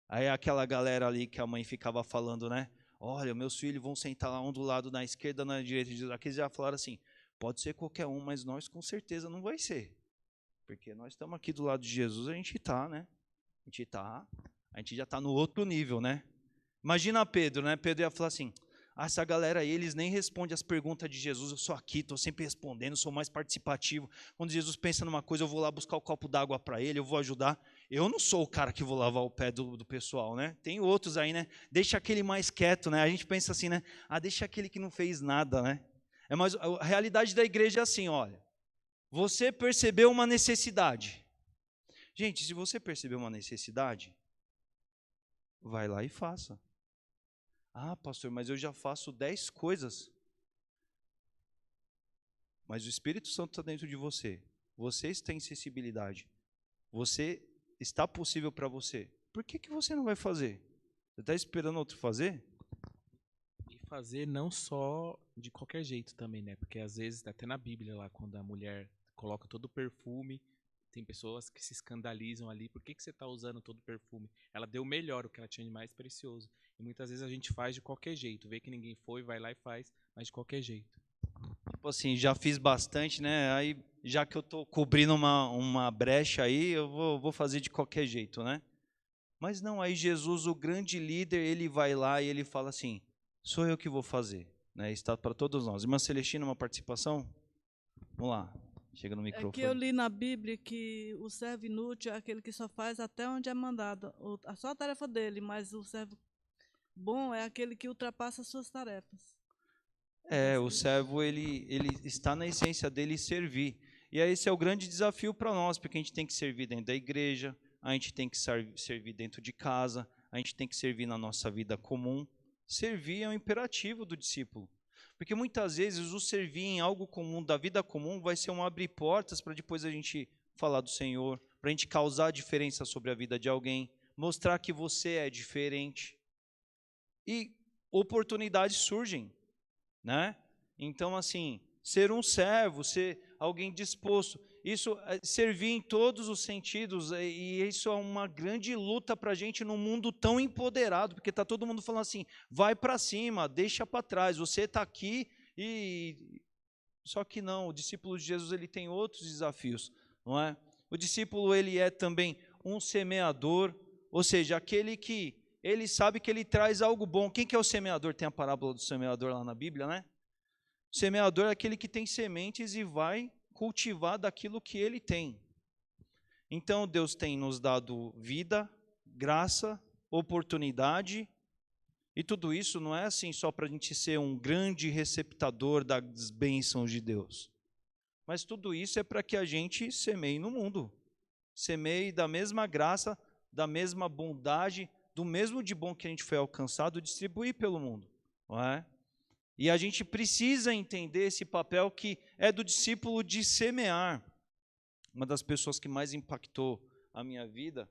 [SPEAKER 1] Aí aquela galera ali que a mãe ficava falando, né? Olha, meus filhos vão sentar lá um do lado na esquerda, na direita, aqueles já falaram assim, pode ser qualquer um, mas nós com certeza não vai ser, porque nós estamos aqui do lado de Jesus, a gente está, né? A gente já está no outro nível, né? Imagina Pedro, né? Pedro ia falar assim, essa galera aí, eles nem respondem as perguntas de Jesus, eu sou aqui, estou sempre respondendo, sou mais participativo. Quando Jesus pensa numa coisa, eu vou lá buscar o copo d'água para ele, eu vou ajudar. Eu não sou o cara que vou lavar o pé do pessoal, né? Tem outros aí, né? Deixa aquele mais quieto, né? A gente pensa assim, né? Ah, deixa aquele que não fez nada, né? Mas a realidade da igreja é assim, olha. Você percebeu uma necessidade. Gente, se você percebeu uma necessidade, vai lá e faça. Ah, pastor, mas eu já faço 10 coisas. Mas o Espírito Santo está dentro de você. Você está em sensibilidade. Você está possível para você. Por que você não vai fazer? Você está esperando outro fazer?
[SPEAKER 5] E fazer não só de qualquer jeito também, né? Porque às vezes, até na Bíblia lá, quando a mulher coloca todo o perfume, tem pessoas que se escandalizam ali. Por que você está usando todo o perfume? Ela deu o melhor, o que ela tinha de mais precioso. E muitas vezes a gente faz de qualquer jeito. Vê que ninguém foi, vai lá e faz, mas de qualquer jeito.
[SPEAKER 1] Tipo assim, já fiz bastante, né? Aí, já que eu estou cobrindo uma brecha aí, eu vou fazer de qualquer jeito, né? Mas não, aí Jesus, o grande líder, ele vai lá e ele fala assim, sou eu que vou fazer. Né? Está para todos nós. Irmã Celestina, uma participação? Vamos lá, chega no microfone.
[SPEAKER 2] É que eu li na Bíblia que o servo inútil é aquele que só faz até onde é mandado. Só a tarefa dele, mas o servo bom é aquele que ultrapassa as suas tarefas.
[SPEAKER 1] O servo, ele está na essência dele servir. E esse é o grande desafio para nós, porque a gente tem que servir dentro da igreja, a gente tem que servir dentro de casa, a gente tem que servir na nossa vida comum. Servir é um imperativo do discípulo. Porque muitas vezes o servir em algo comum, da vida comum, vai ser um abrir portas para depois a gente falar do Senhor, para a gente causar diferença sobre a vida de alguém, mostrar que você é diferente. E oportunidades surgem, né? Então, assim, ser um servo, ser alguém disposto, isso servir em todos os sentidos, e isso é uma grande luta para a gente num mundo tão empoderado, porque está todo mundo falando assim, vai para cima, deixa para trás, você está aqui, só que não, o discípulo de Jesus ele tem outros desafios, não é? O discípulo ele é também um semeador, ou seja, aquele que ele sabe que ele traz algo bom. Quem que é o semeador? Tem a parábola do semeador lá na Bíblia, né? O semeador é aquele que tem sementes e vai cultivar daquilo que ele tem. Então, Deus tem nos dado vida, graça, oportunidade, e tudo isso não é assim só para a gente ser um grande receptador das bênçãos de Deus. Mas tudo isso é para que a gente semeie no mundo. Semeie da mesma graça, da mesma bondade, do mesmo de bom que a gente foi alcançado, distribuir pelo mundo. Não é? E a gente precisa entender esse papel que é do discípulo de semear. Uma das pessoas que mais impactou a minha vida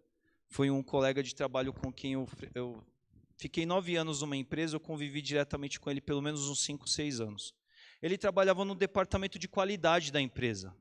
[SPEAKER 1] foi um colega de trabalho com quem eu fiquei 9 anos numa empresa, eu convivi diretamente com ele pelo menos uns 5, 6 anos. Ele trabalhava no departamento de qualidade da empresa.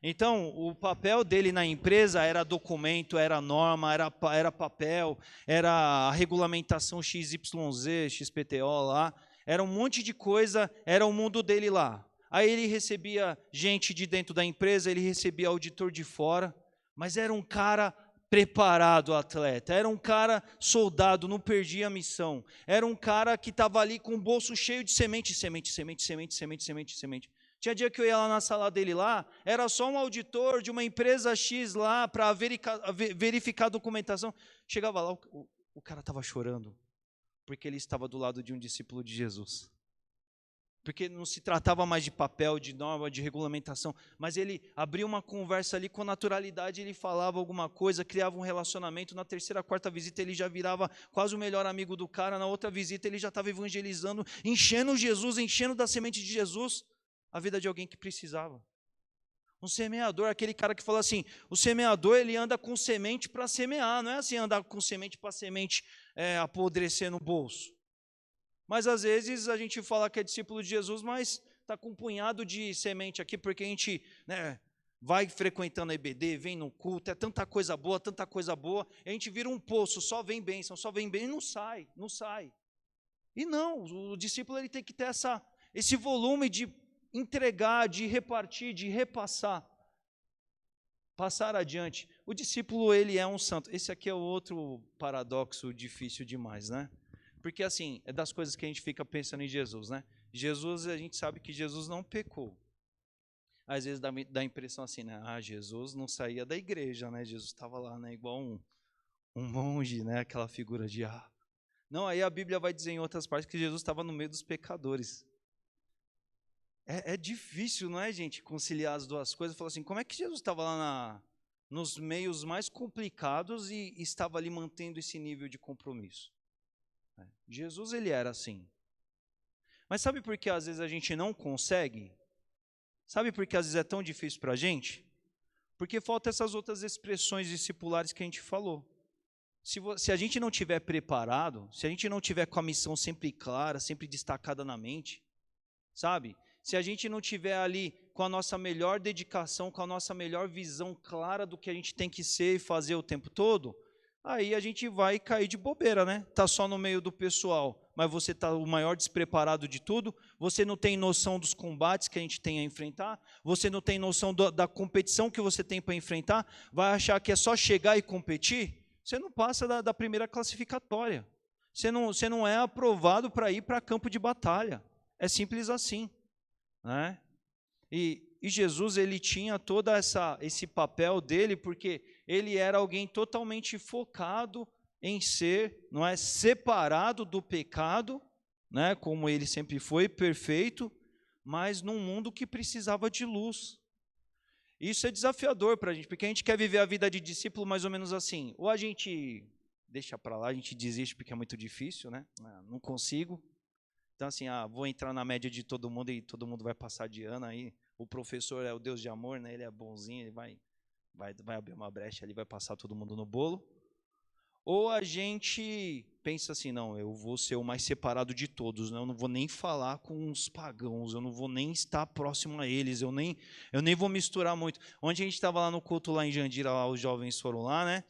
[SPEAKER 1] Então, o papel dele na empresa era documento, era norma, era papel, era a regulamentação XYZ, XPTO lá, era um monte de coisa, era o mundo dele lá. Aí ele recebia gente de dentro da empresa, ele recebia auditor de fora, mas era um cara preparado, atleta, era um cara soldado, não perdia a missão, era um cara que estava ali com o bolso cheio de semente. Tinha dia que eu ia lá na sala dele lá, era só um auditor de uma empresa X lá para verificar a documentação. Chegava lá, o cara estava chorando, porque ele estava do lado de um discípulo de Jesus. Porque não se tratava mais de papel, de norma, de regulamentação, mas ele abria uma conversa ali com naturalidade, ele falava alguma coisa, criava um relacionamento. Na terceira, quarta visita ele já virava quase o melhor amigo do cara, na outra visita ele já estava evangelizando, enchendo Jesus, enchendo da semente de Jesus a vida de alguém que precisava. Um semeador, aquele cara que fala assim, o semeador ele anda com semente para semear, não é assim andar com semente para semente apodrecer no bolso. Mas às vezes a gente fala que é discípulo de Jesus, mas está com um punhado de semente aqui, porque a gente vai frequentando a EBD, vem no culto, é tanta coisa boa, e a gente vira um poço, só vem bênção, e não sai. E não, o discípulo ele tem que ter esse volume de entregar, de repartir, de repassar, passar adiante. O discípulo ele é um santo. Esse aqui é o outro paradoxo difícil demais, né? Porque assim, é das coisas que a gente fica pensando em Jesus, né? Jesus, a gente sabe que Jesus não pecou. Às vezes dá a impressão assim, né? Jesus não saía da igreja, né? Jesus estava lá, né? Igual um monge, né? Aquela figura de Não, aí a Bíblia vai dizer em outras partes que Jesus estava no meio dos pecadores. É difícil, não é, gente, conciliar as duas coisas? Falar assim, como é que Jesus estava lá nos meios mais complicados e estava ali mantendo esse nível de compromisso? Jesus, ele era assim. Mas sabe por que às vezes a gente não consegue? Sabe por que às vezes é tão difícil para a gente? Porque falta essas outras expressões discipulares que a gente falou. Se a gente não tiver preparado, se a gente não tiver com a missão sempre clara, sempre destacada na mente, sabe? Se a gente não tiver ali com a nossa melhor dedicação, com a nossa melhor visão clara do que a gente tem que ser e fazer o tempo todo, aí a gente vai cair de bobeira, né? Tá só no meio do pessoal, mas você tá o maior despreparado de tudo, você não tem noção dos combates que a gente tem a enfrentar, você não tem noção da competição que você tem para enfrentar, vai achar que é só chegar e competir, você não passa da primeira classificatória. Você não é aprovado para ir para campo de batalha. É simples assim, né? E Jesus, ele tinha todo esse papel dele, porque ele era alguém totalmente focado em ser, não é, separado do pecado, né, como ele sempre foi, perfeito, mas num mundo que precisava de luz. Isso é desafiador para a gente, porque a gente quer viver a vida de discípulo mais ou menos assim. Ou a gente deixa para lá, a gente desiste porque é muito difícil, né? Não consigo. Então assim, vou entrar na média de todo mundo e todo mundo vai passar de ano aí. O professor é o Deus de amor, né? Ele é bonzinho, ele vai abrir uma brecha ali, vai passar todo mundo no bolo. Ou a gente pensa assim, não, eu vou ser o mais separado de todos, né? Eu não vou nem falar com os pagãos, eu não vou nem estar próximo a eles, eu nem vou misturar muito. Onde a gente estava lá no culto lá em Jandira, lá, os jovens foram lá, né?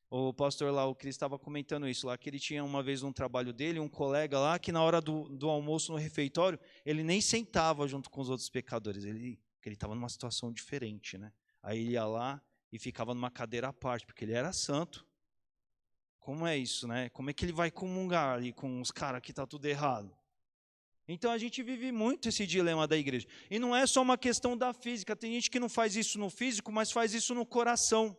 [SPEAKER 1] O pastor lá, o Cris, estava comentando isso lá, que ele tinha uma vez um trabalho dele, um colega lá, que na hora do almoço no refeitório, ele nem sentava junto com os outros pecadores, porque ele estava numa situação diferente, né? Aí ele ia lá e ficava numa cadeira à parte, porque ele era santo. Como é isso, né? Como é que ele vai comungar ali com os caras que está tudo errado? Então a gente vive muito esse dilema da igreja. E não é só uma questão da física, tem gente que não faz isso no físico, mas faz isso no coração.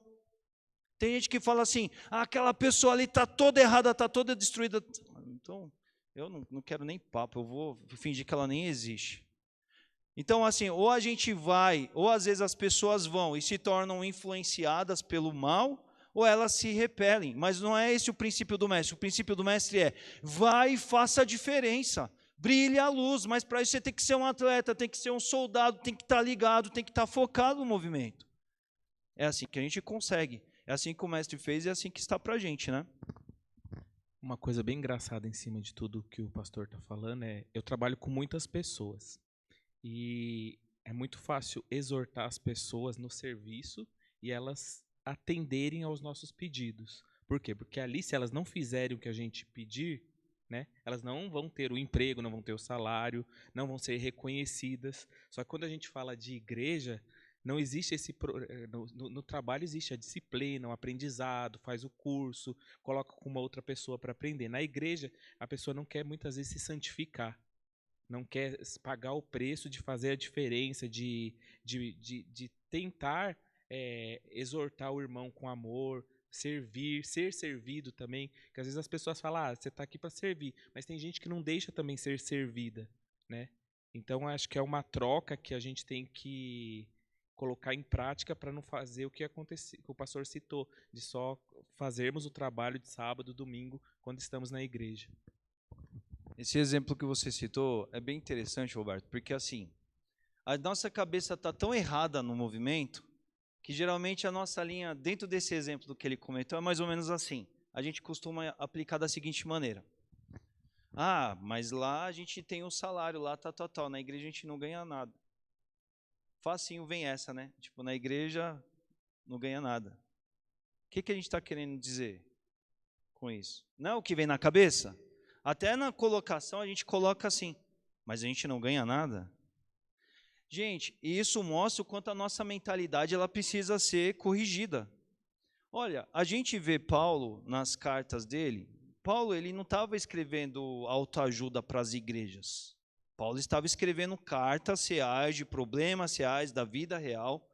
[SPEAKER 1] Tem gente que fala assim, aquela pessoa ali está toda errada, está toda destruída. Então, eu não quero nem papo, eu vou fingir que ela nem existe. Então, assim, ou a gente vai, ou às vezes as pessoas vão e se tornam influenciadas pelo mal, ou elas se repelem. Mas não é esse o princípio do mestre. O princípio do mestre é, vai e faça a diferença. Brilhe a luz, mas para isso você tem que ser um atleta, tem que ser um soldado, tem que estar ligado, tem que estar focado no movimento. É assim que a gente consegue. É assim que o mestre fez e é assim que está para a gente, né?
[SPEAKER 5] Uma coisa bem engraçada em cima de tudo que o pastor está falando é, eu trabalho com muitas pessoas e é muito fácil exortar as pessoas no serviço e elas atenderem aos nossos pedidos. Por quê? Porque ali, se elas não fizerem o que a gente pedir, né, elas não vão ter o emprego, não vão ter o salário, não vão ser reconhecidas. Só que quando a gente fala de igreja, não existe esse no trabalho existe a disciplina, o aprendizado, faz o curso, coloca com uma outra pessoa para aprender. Na igreja, a pessoa não quer muitas vezes se santificar, não quer pagar o preço de fazer a diferença, de tentar exortar o irmão com amor, servir, ser servido também. Porque às vezes as pessoas falam, você está aqui para servir, mas tem gente que não deixa também ser servida, né? Então acho que é uma troca que a gente tem que colocar em prática para não fazer o que o pastor citou, de só fazermos o trabalho de sábado, domingo, quando estamos na igreja.
[SPEAKER 1] Esse exemplo que você citou é bem interessante, Roberto, porque assim, a nossa cabeça está tão errada no movimento, que geralmente a nossa linha, dentro desse exemplo do que ele comentou, é mais ou menos assim. A gente costuma aplicar da seguinte maneira. Mas lá a gente tem um salário, lá tal. Na igreja a gente não ganha nada. Facinho vem essa, né? Tipo, na igreja não ganha nada. O que a gente está querendo dizer com isso? Não é o que vem na cabeça? Até na colocação a gente coloca assim, mas a gente não ganha nada? Gente, isso mostra o quanto a nossa mentalidade ela precisa ser corrigida. Olha, a gente vê Paulo nas cartas dele, Paulo ele não estava escrevendo autoajuda para as igrejas. Paulo estava escrevendo cartas reais, de problemas reais, da vida real.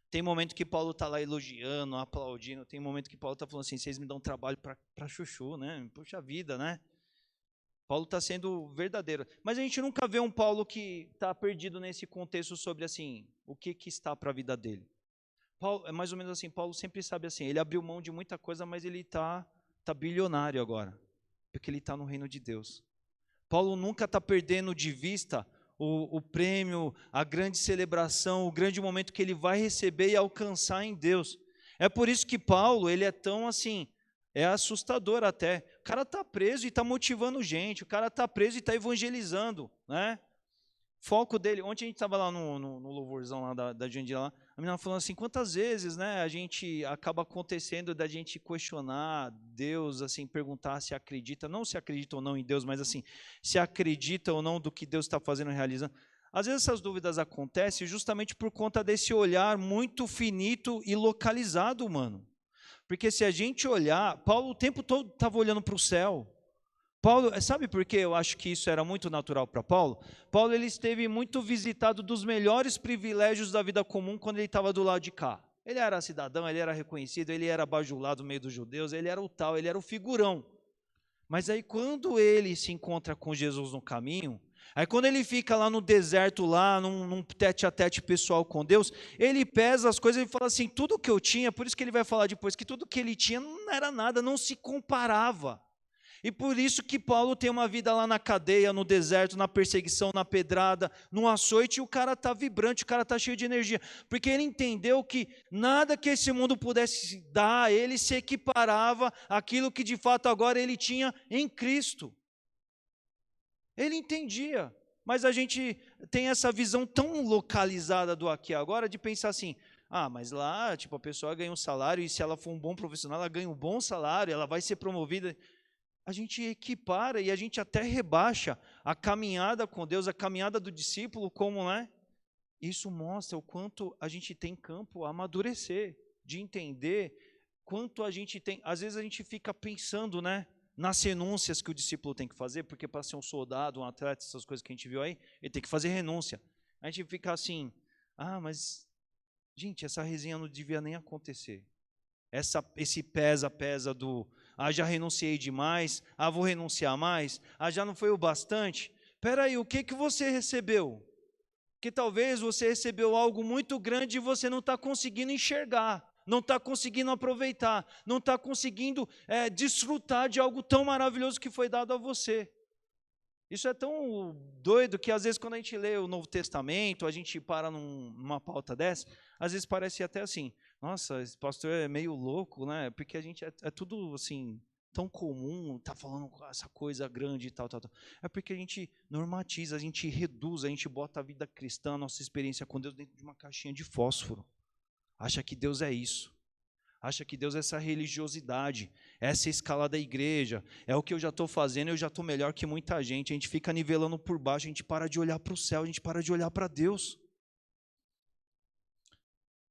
[SPEAKER 1] Tem momento que Paulo está lá elogiando, aplaudindo, tem momento que Paulo está falando assim, vocês me dão trabalho para chuchu, né? Puxa vida, né? Paulo está sendo verdadeiro. Mas a gente nunca vê um Paulo que está perdido nesse contexto sobre assim, o que está para a vida dele. Paulo, é mais ou menos assim, Paulo sempre sabe assim, ele abriu mão de muita coisa, mas ele está bilionário agora, porque ele está no reino de Deus. Paulo nunca está perdendo de vista o prêmio, a grande celebração, o grande momento que ele vai receber e alcançar em Deus. É por isso que Paulo, ele é tão assim, é assustador até. O cara está preso e está motivando gente, o cara está preso e está evangelizando, né? Foco dele, ontem a gente estava lá no louvorzão lá da Jandira lá, a menina falando assim, quantas vezes, né, a gente acaba acontecendo da gente questionar Deus, assim, perguntar se acredita, não se acredita ou não em Deus, mas assim, se acredita ou não do que Deus está fazendo e realizando. Às vezes essas dúvidas acontecem justamente por conta desse olhar muito finito e localizado, mano. Porque se a gente olhar, Paulo o tempo todo estava olhando para o céu. Paulo, sabe por que eu acho que isso era muito natural para Paulo? Paulo ele esteve muito visitado dos melhores privilégios da vida comum quando ele estava do lado de cá. Ele era cidadão, ele era reconhecido, ele era bajulado no meio dos judeus, ele era o tal, ele era o figurão. Mas aí quando ele se encontra com Jesus no caminho, aí quando ele fica lá no deserto, lá num tete-a-tete pessoal com Deus, ele pesa as coisas e fala assim, tudo que eu tinha, por isso que ele vai falar depois, que tudo que ele tinha não era nada, não se comparava. E por isso que Paulo tem uma vida lá na cadeia, no deserto, na perseguição, na pedrada, no açoite, e o cara está vibrante, o cara está cheio de energia. Porque ele entendeu que nada que esse mundo pudesse dar a ele se equiparava àquilo que de fato agora ele tinha em Cristo. Ele entendia, mas a gente tem essa visão tão localizada do aqui e agora de pensar assim, mas lá tipo, a pessoa ganha um salário e se ela for um bom profissional, ela ganha um bom salário, ela vai ser promovida. A gente equipara e a gente até rebaixa a caminhada com Deus, a caminhada do discípulo, como, né? Isso mostra o quanto a gente tem campo a amadurecer, de entender quanto a gente tem. Às vezes a gente fica pensando, né? nas renúncias que o discípulo tem que fazer, porque para ser um soldado, um atleta, essas coisas que a gente viu aí, ele tem que fazer renúncia. A gente fica assim, mas, gente, essa resenha não devia nem acontecer. Esse pesa do, já renunciei demais, vou renunciar mais, já não foi o bastante. Espera aí, o que você recebeu? Que talvez você recebeu algo muito grande e você não está conseguindo enxergar, não está conseguindo aproveitar, não está conseguindo desfrutar de algo tão maravilhoso que foi dado a você. Isso é tão doido que às vezes quando a gente lê o Novo Testamento, a gente para numa pauta dessa, às vezes parece até assim, nossa, esse pastor é meio louco, né? Porque a gente é tudo assim, tão comum, tá falando essa coisa grande e tal. É porque a gente normatiza, a gente reduz, a gente bota a vida cristã, a nossa experiência com Deus dentro de uma caixinha de fósforo. Acha que Deus é isso. Acha que Deus é essa religiosidade, essa escala da igreja, é o que eu já estou fazendo, eu já estou melhor que muita gente. A gente fica nivelando por baixo, a gente para de olhar para o céu, a gente para de olhar para Deus.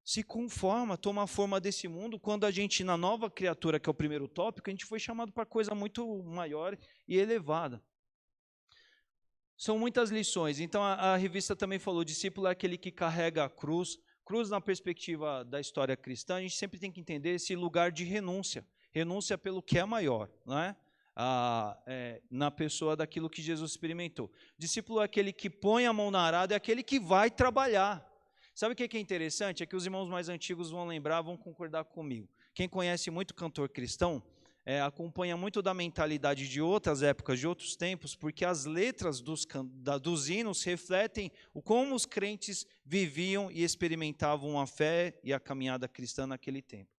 [SPEAKER 1] Se conforma, toma a forma desse mundo, quando a gente, na nova criatura, que é o primeiro tópico, a gente foi chamado para coisa muito maior e elevada. São muitas lições. Então a revista também falou, discípulo é aquele que carrega a cruz. Cruz, na perspectiva da história cristã, a gente sempre tem que entender esse lugar de renúncia. Renúncia pelo que é maior, não é? Na pessoa daquilo que Jesus experimentou. Discípulo é aquele que põe a mão na arada, é aquele que vai trabalhar. Sabe o que é interessante? É que os irmãos mais antigos vão lembrar, vão concordar comigo. Quem conhece muito cantor cristão, acompanha muito da mentalidade de outras épocas, de outros tempos, porque as letras dos hinos refletem como os crentes viviam e experimentavam a fé e a caminhada cristã naquele tempo.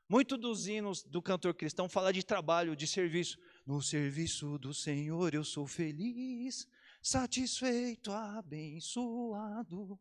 [SPEAKER 1] Muito dos hinos do cantor cristão fala de trabalho, de serviço. No serviço do Senhor eu sou feliz, satisfeito, abençoado.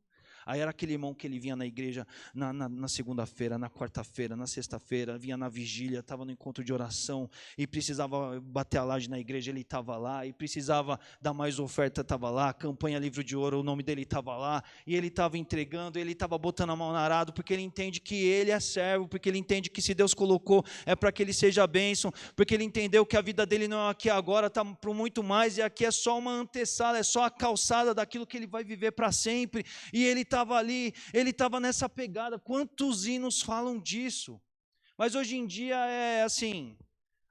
[SPEAKER 1] Aí era aquele irmão que ele vinha na igreja na segunda-feira, na quarta-feira, na sexta-feira, vinha na vigília, estava no encontro de oração e precisava bater a laje na igreja, ele estava lá, e precisava dar mais oferta, estava lá, campanha livro de ouro, o nome dele estava lá, e ele estava entregando, ele estava botando a mão na arado, porque ele entende que ele é servo, porque ele entende que se Deus colocou é para que ele seja bênção, porque ele entendeu que a vida dele não é aqui agora, está para muito mais, e aqui é só uma antessala, é só a calçada daquilo que ele vai viver para sempre, e ele estava ali, ele estava nessa pegada. Quantos hinos falam disso? Mas hoje em dia é assim,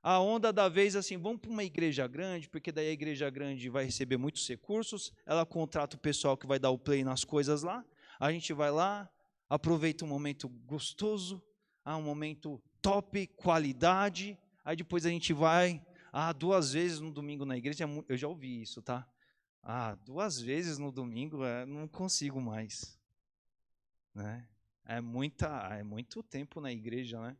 [SPEAKER 1] a onda da vez assim, vamos para uma igreja grande, porque daí a igreja grande vai receber muitos recursos, ela contrata o pessoal que vai dar o play nas coisas lá, a gente vai lá, aproveita um momento gostoso, um momento top, qualidade, aí depois a gente vai 2 vezes no domingo na igreja, eu já ouvi isso, tá? 2 vezes no domingo, não consigo mais, né? É muito tempo na igreja, né?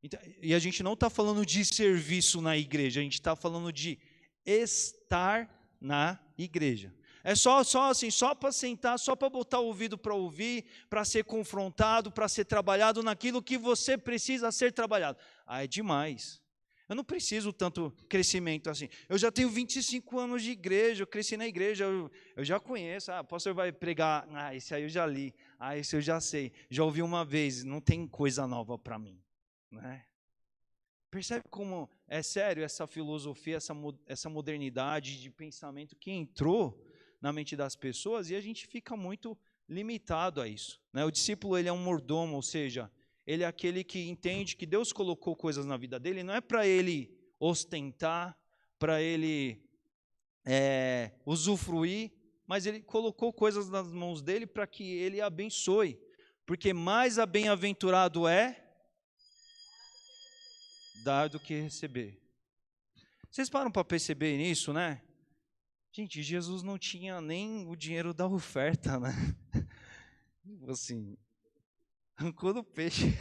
[SPEAKER 1] Então, e a gente não está falando de serviço na igreja, a gente está falando de estar na igreja. É só assim, só para sentar, só para botar o ouvido para ouvir, para ser confrontado, para ser trabalhado naquilo que você precisa ser trabalhado. É demais. Eu não preciso tanto crescimento assim. Eu já tenho 25 anos de igreja, eu cresci na igreja, eu já conheço. O pastor vai pregar, esse aí eu já li, esse eu já sei. Já ouvi uma vez, não tem coisa nova para mim. Né? Percebe como é sério essa filosofia, essa modernidade de pensamento que entrou na mente das pessoas e a gente fica muito limitado a isso. Né? O discípulo ele é um mordomo, ou seja, ele é aquele que entende que Deus colocou coisas na vida dele, não é para ele ostentar, para ele usufruir, mas ele colocou coisas nas mãos dele para que ele abençoe, porque mais bem-aventurado é dar do que receber. Vocês param para perceber nisso, né? Gente, Jesus não tinha nem o dinheiro da oferta, né? Assim, arrancou do peixe.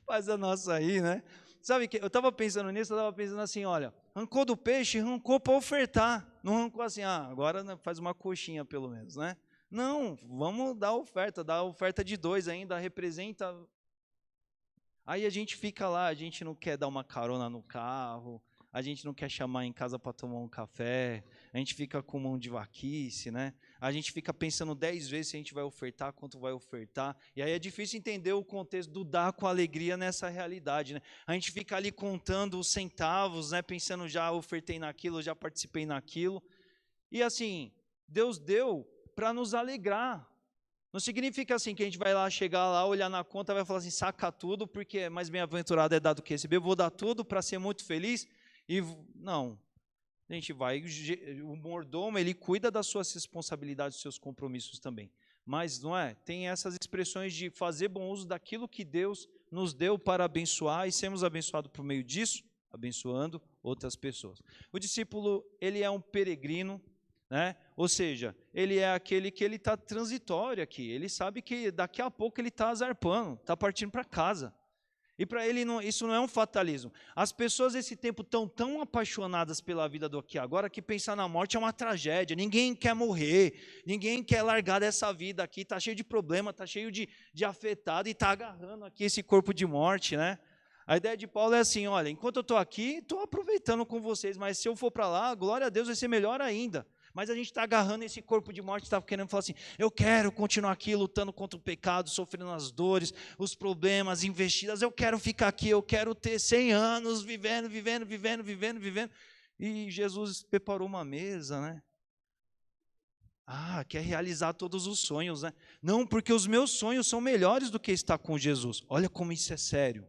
[SPEAKER 1] Faz a nossa aí, né? Sabe que eu estava pensando nisso, eu estava pensando assim, olha, arrancou do peixe, arrancou para ofertar. Não arrancou assim, agora faz uma coxinha pelo menos, né? Não, vamos dar oferta de 2 ainda, representa. Aí a gente fica lá, a gente não quer dar uma carona no carro, a gente não quer chamar em casa para tomar um café, a gente fica com mão de vaquice, né? A gente fica pensando 10 vezes se a gente vai ofertar, quanto vai ofertar, e aí é difícil entender o contexto do dar com alegria nessa realidade, né? A gente fica ali contando os centavos, né? Pensando, já ofertei naquilo, já participei naquilo, e assim, Deus deu para nos alegrar. Não significa assim que a gente vai lá, chegar lá, olhar na conta, vai falar assim, saca tudo, porque mais bem-aventurado é dado que receber, eu vou dar tudo para ser muito feliz, e não, a gente vai, o mordomo, ele cuida das suas responsabilidades, dos seus compromissos também, mas não é, tem essas expressões de fazer bom uso daquilo que Deus nos deu para abençoar, e sermos abençoados por meio disso, abençoando outras pessoas. O discípulo, ele é um peregrino, né? Ou seja, ele é aquele que ele está transitório aqui, ele sabe que daqui a pouco ele está zarpando, está partindo para casa, e para ele isso não é um fatalismo. As pessoas desse tempo estão tão apaixonadas pela vida do aqui e agora que pensar na morte é uma tragédia, ninguém quer morrer, ninguém quer largar dessa vida aqui, está cheio de problema, está cheio de afetado e está agarrando aqui esse corpo de morte, né? A ideia de Paulo é assim, olha, enquanto eu estou aqui, estou aproveitando com vocês, mas se eu for para lá, glória a Deus, vai ser melhor ainda. Mas a gente está agarrando esse corpo de morte, está querendo falar assim, eu quero continuar aqui lutando contra o pecado, sofrendo as dores, os problemas, investidas, eu quero ficar aqui, eu quero ter 100 anos vivendo. E Jesus preparou uma mesa, né? Quer realizar todos os sonhos, né? Não, porque os meus sonhos são melhores do que estar com Jesus. Olha como isso é sério.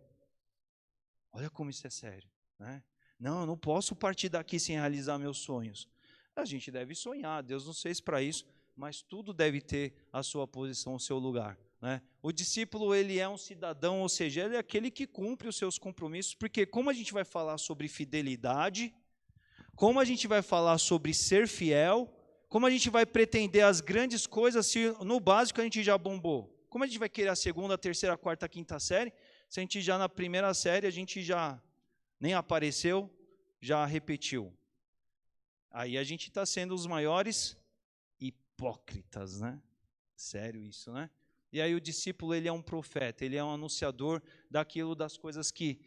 [SPEAKER 1] Olha como isso é sério, né? Não, eu não posso partir daqui sem realizar meus sonhos. A gente deve sonhar, Deus nos fez para isso, mas tudo deve ter a sua posição, o seu lugar, né? O discípulo, ele é um cidadão, ou seja, ele é aquele que cumpre os seus compromissos, porque como a gente vai falar sobre fidelidade, como a gente vai falar sobre ser fiel, como a gente vai pretender as grandes coisas se no básico a gente já bombou? Como a gente vai querer a segunda, terceira, quarta, quinta série, se a gente já na primeira série a gente já nem apareceu, já repetiu? Aí a gente está sendo os maiores hipócritas, né? Sério isso, né? E aí o discípulo, ele é um profeta, ele é um anunciador das coisas que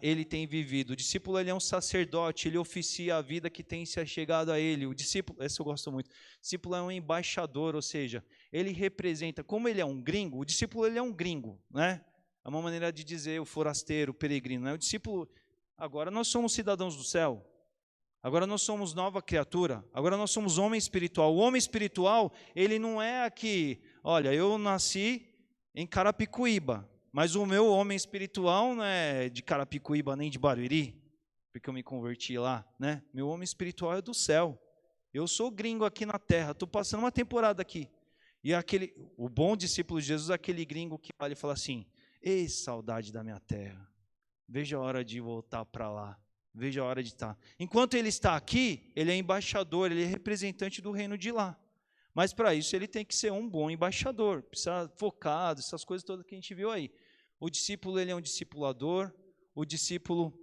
[SPEAKER 1] ele tem vivido. O discípulo, ele é um sacerdote, ele oficia a vida que tem se chegado a ele. O discípulo, esse eu gosto muito, o discípulo é um embaixador, ou seja, ele representa, como ele é um gringo, o discípulo, ele é um gringo, né? É uma maneira de dizer o forasteiro, o peregrino, né? O discípulo, agora nós somos cidadãos do céu. Agora nós somos nova criatura, agora nós somos homem espiritual. O homem espiritual, ele não é aqui, olha, eu nasci em Carapicuíba, mas o meu homem espiritual não é de Carapicuíba nem de Barueri, porque eu me converti lá, né? Meu homem espiritual é do céu. Eu sou gringo aqui na terra, estou passando uma temporada aqui. E o bom discípulo de Jesus é aquele gringo que olha e fala assim, ei, saudade da minha terra, veja a hora de voltar para lá. Veja a hora de estar. Enquanto ele está aqui, ele é embaixador, ele é representante do reino de lá. Mas para isso ele tem que ser um bom embaixador, precisa focado, essas coisas todas que a gente viu aí. O discípulo, ele é um discipulador, o discípulo,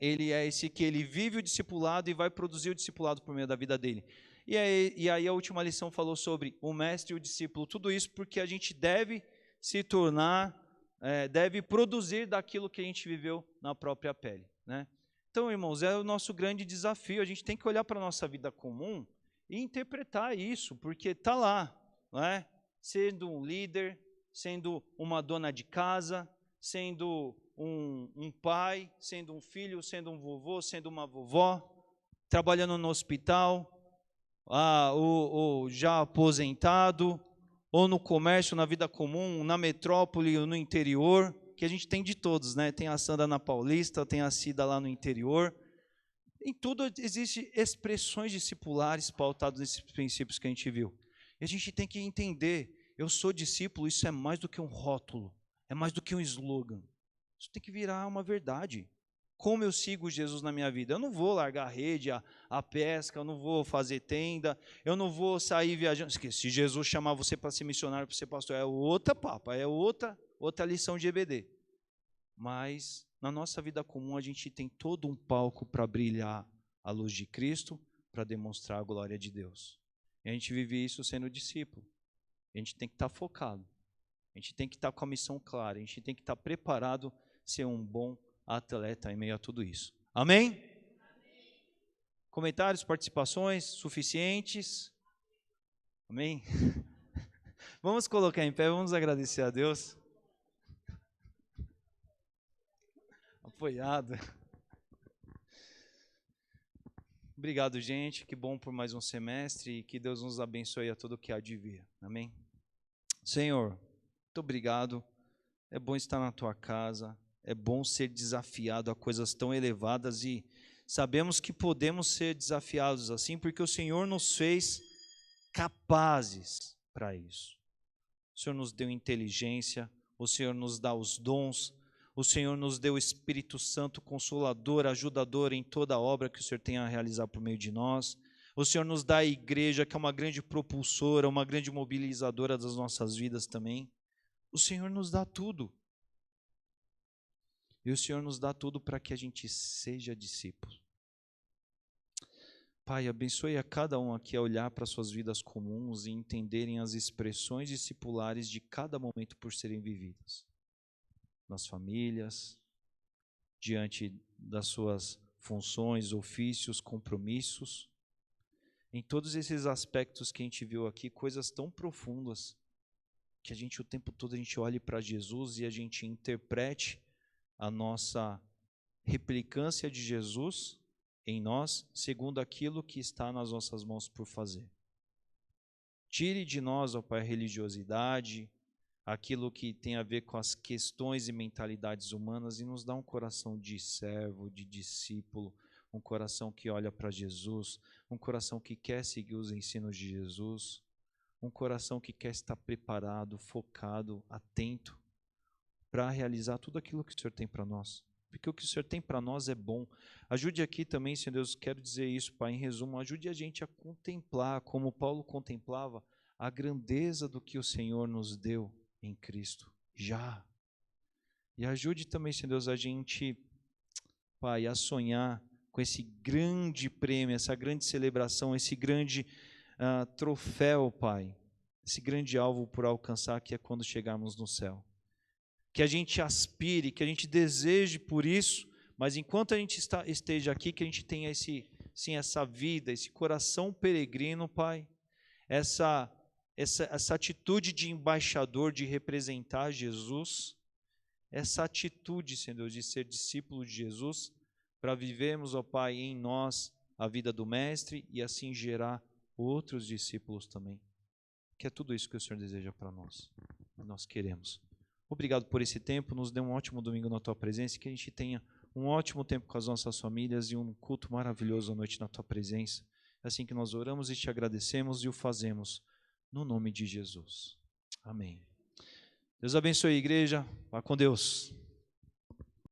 [SPEAKER 1] ele é esse que ele vive o discipulado e vai produzir o discipulado por meio da vida dele. E aí a última lição falou sobre o mestre e o discípulo, tudo isso porque a gente deve se tornar, deve produzir daquilo que a gente viveu na própria pele, né? Então, irmãos, é o nosso grande desafio, a gente tem que olhar para a nossa vida comum e interpretar isso, porque está lá, não é? Sendo um líder, sendo uma dona de casa, sendo um pai, sendo um filho, sendo um vovô, sendo uma vovó, trabalhando no hospital, ou já aposentado, ou no comércio, na vida comum, na metrópole ou no interior, que a gente tem de todos, né? Tem a Sandra na Paulista, tem a Cida lá no interior. Em tudo existem expressões discipulares pautadas nesses princípios que a gente viu. E a gente tem que entender, eu sou discípulo, isso é mais do que um rótulo, é mais do que um slogan. Isso tem que virar uma verdade. Como eu sigo Jesus na minha vida? Eu não vou largar a rede, a pesca, eu não vou fazer tenda, eu não vou sair viajando. Se Jesus chamar você para ser missionário, para ser pastor, é outra papa, é outra lição de EBD. Mas na nossa vida comum a gente tem todo um palco para brilhar a luz de Cristo, para demonstrar a glória de Deus. E a gente vive isso sendo discípulo. A gente tem que estar focado, a gente tem que estar com a missão clara, a gente tem que estar preparado a ser um bom atleta em meio a tudo isso. Amém? Comentários, participações suficientes? Amém? Vamos colocar em pé, vamos agradecer a Deus. Apoiado. Obrigado, gente. Que bom por mais um semestre e que Deus nos abençoe a tudo que há de vir. Amém? Senhor, muito obrigado. É bom estar na tua casa. É bom ser desafiado a coisas tão elevadas e sabemos que podemos ser desafiados assim porque o Senhor nos fez capazes para isso. O Senhor nos deu inteligência, o Senhor nos dá os dons, o Senhor nos deu o Espírito Santo Consolador, ajudador em toda a obra que o Senhor tem a realizar por meio de nós. O Senhor nos dá a igreja, que é uma grande propulsora, uma grande mobilizadora das nossas vidas também. O Senhor nos dá tudo. E o Senhor nos dá tudo para que a gente seja discípulo. Pai, abençoe a cada um aqui a olhar para suas vidas comuns e entenderem as expressões discipulares de cada momento por serem vividas. Nas famílias, diante das suas funções, ofícios, compromissos. Em todos esses aspectos que a gente viu aqui, coisas tão profundas, que a gente o tempo todo a gente olhe para Jesus e a gente interprete a nossa replicância de Jesus em nós, segundo aquilo que está nas nossas mãos por fazer. Tire de nós, ó Pai, a religiosidade, aquilo que tem a ver com as questões e mentalidades humanas e nos dá um coração de servo, de discípulo, um coração que olha para Jesus, um coração que quer seguir os ensinos de Jesus, um coração que quer estar preparado, focado, atento para realizar tudo aquilo que o Senhor tem para nós. Porque o que o Senhor tem para nós é bom. Ajude aqui também, Senhor Deus, quero dizer isso, Pai, em resumo, ajude a gente a contemplar, como Paulo contemplava, a grandeza do que o Senhor nos deu em Cristo, já. E ajude também, Senhor Deus, a gente, Pai, a sonhar com esse grande prêmio, essa grande celebração, esse grande troféu, Pai, esse grande alvo por alcançar, que é quando chegarmos no céu. Que a gente aspire, que a gente deseje por isso, mas enquanto a gente esteja aqui, que a gente tenha essa vida, esse coração peregrino, Pai, essa atitude de embaixador, de representar Jesus, essa atitude, Senhor Deus, de ser discípulo de Jesus, para vivermos, ó Pai, em nós a vida do Mestre e assim gerar outros discípulos também. Que é tudo isso que o Senhor deseja para nós. Nós queremos. Obrigado por esse tempo, nos dê um ótimo domingo na Tua presença e que a gente tenha um ótimo tempo com as nossas famílias e um culto maravilhoso à noite na Tua presença. É assim que nós oramos e Te agradecemos e o fazemos no nome de Jesus. Amém. Deus abençoe a igreja. Vá com Deus.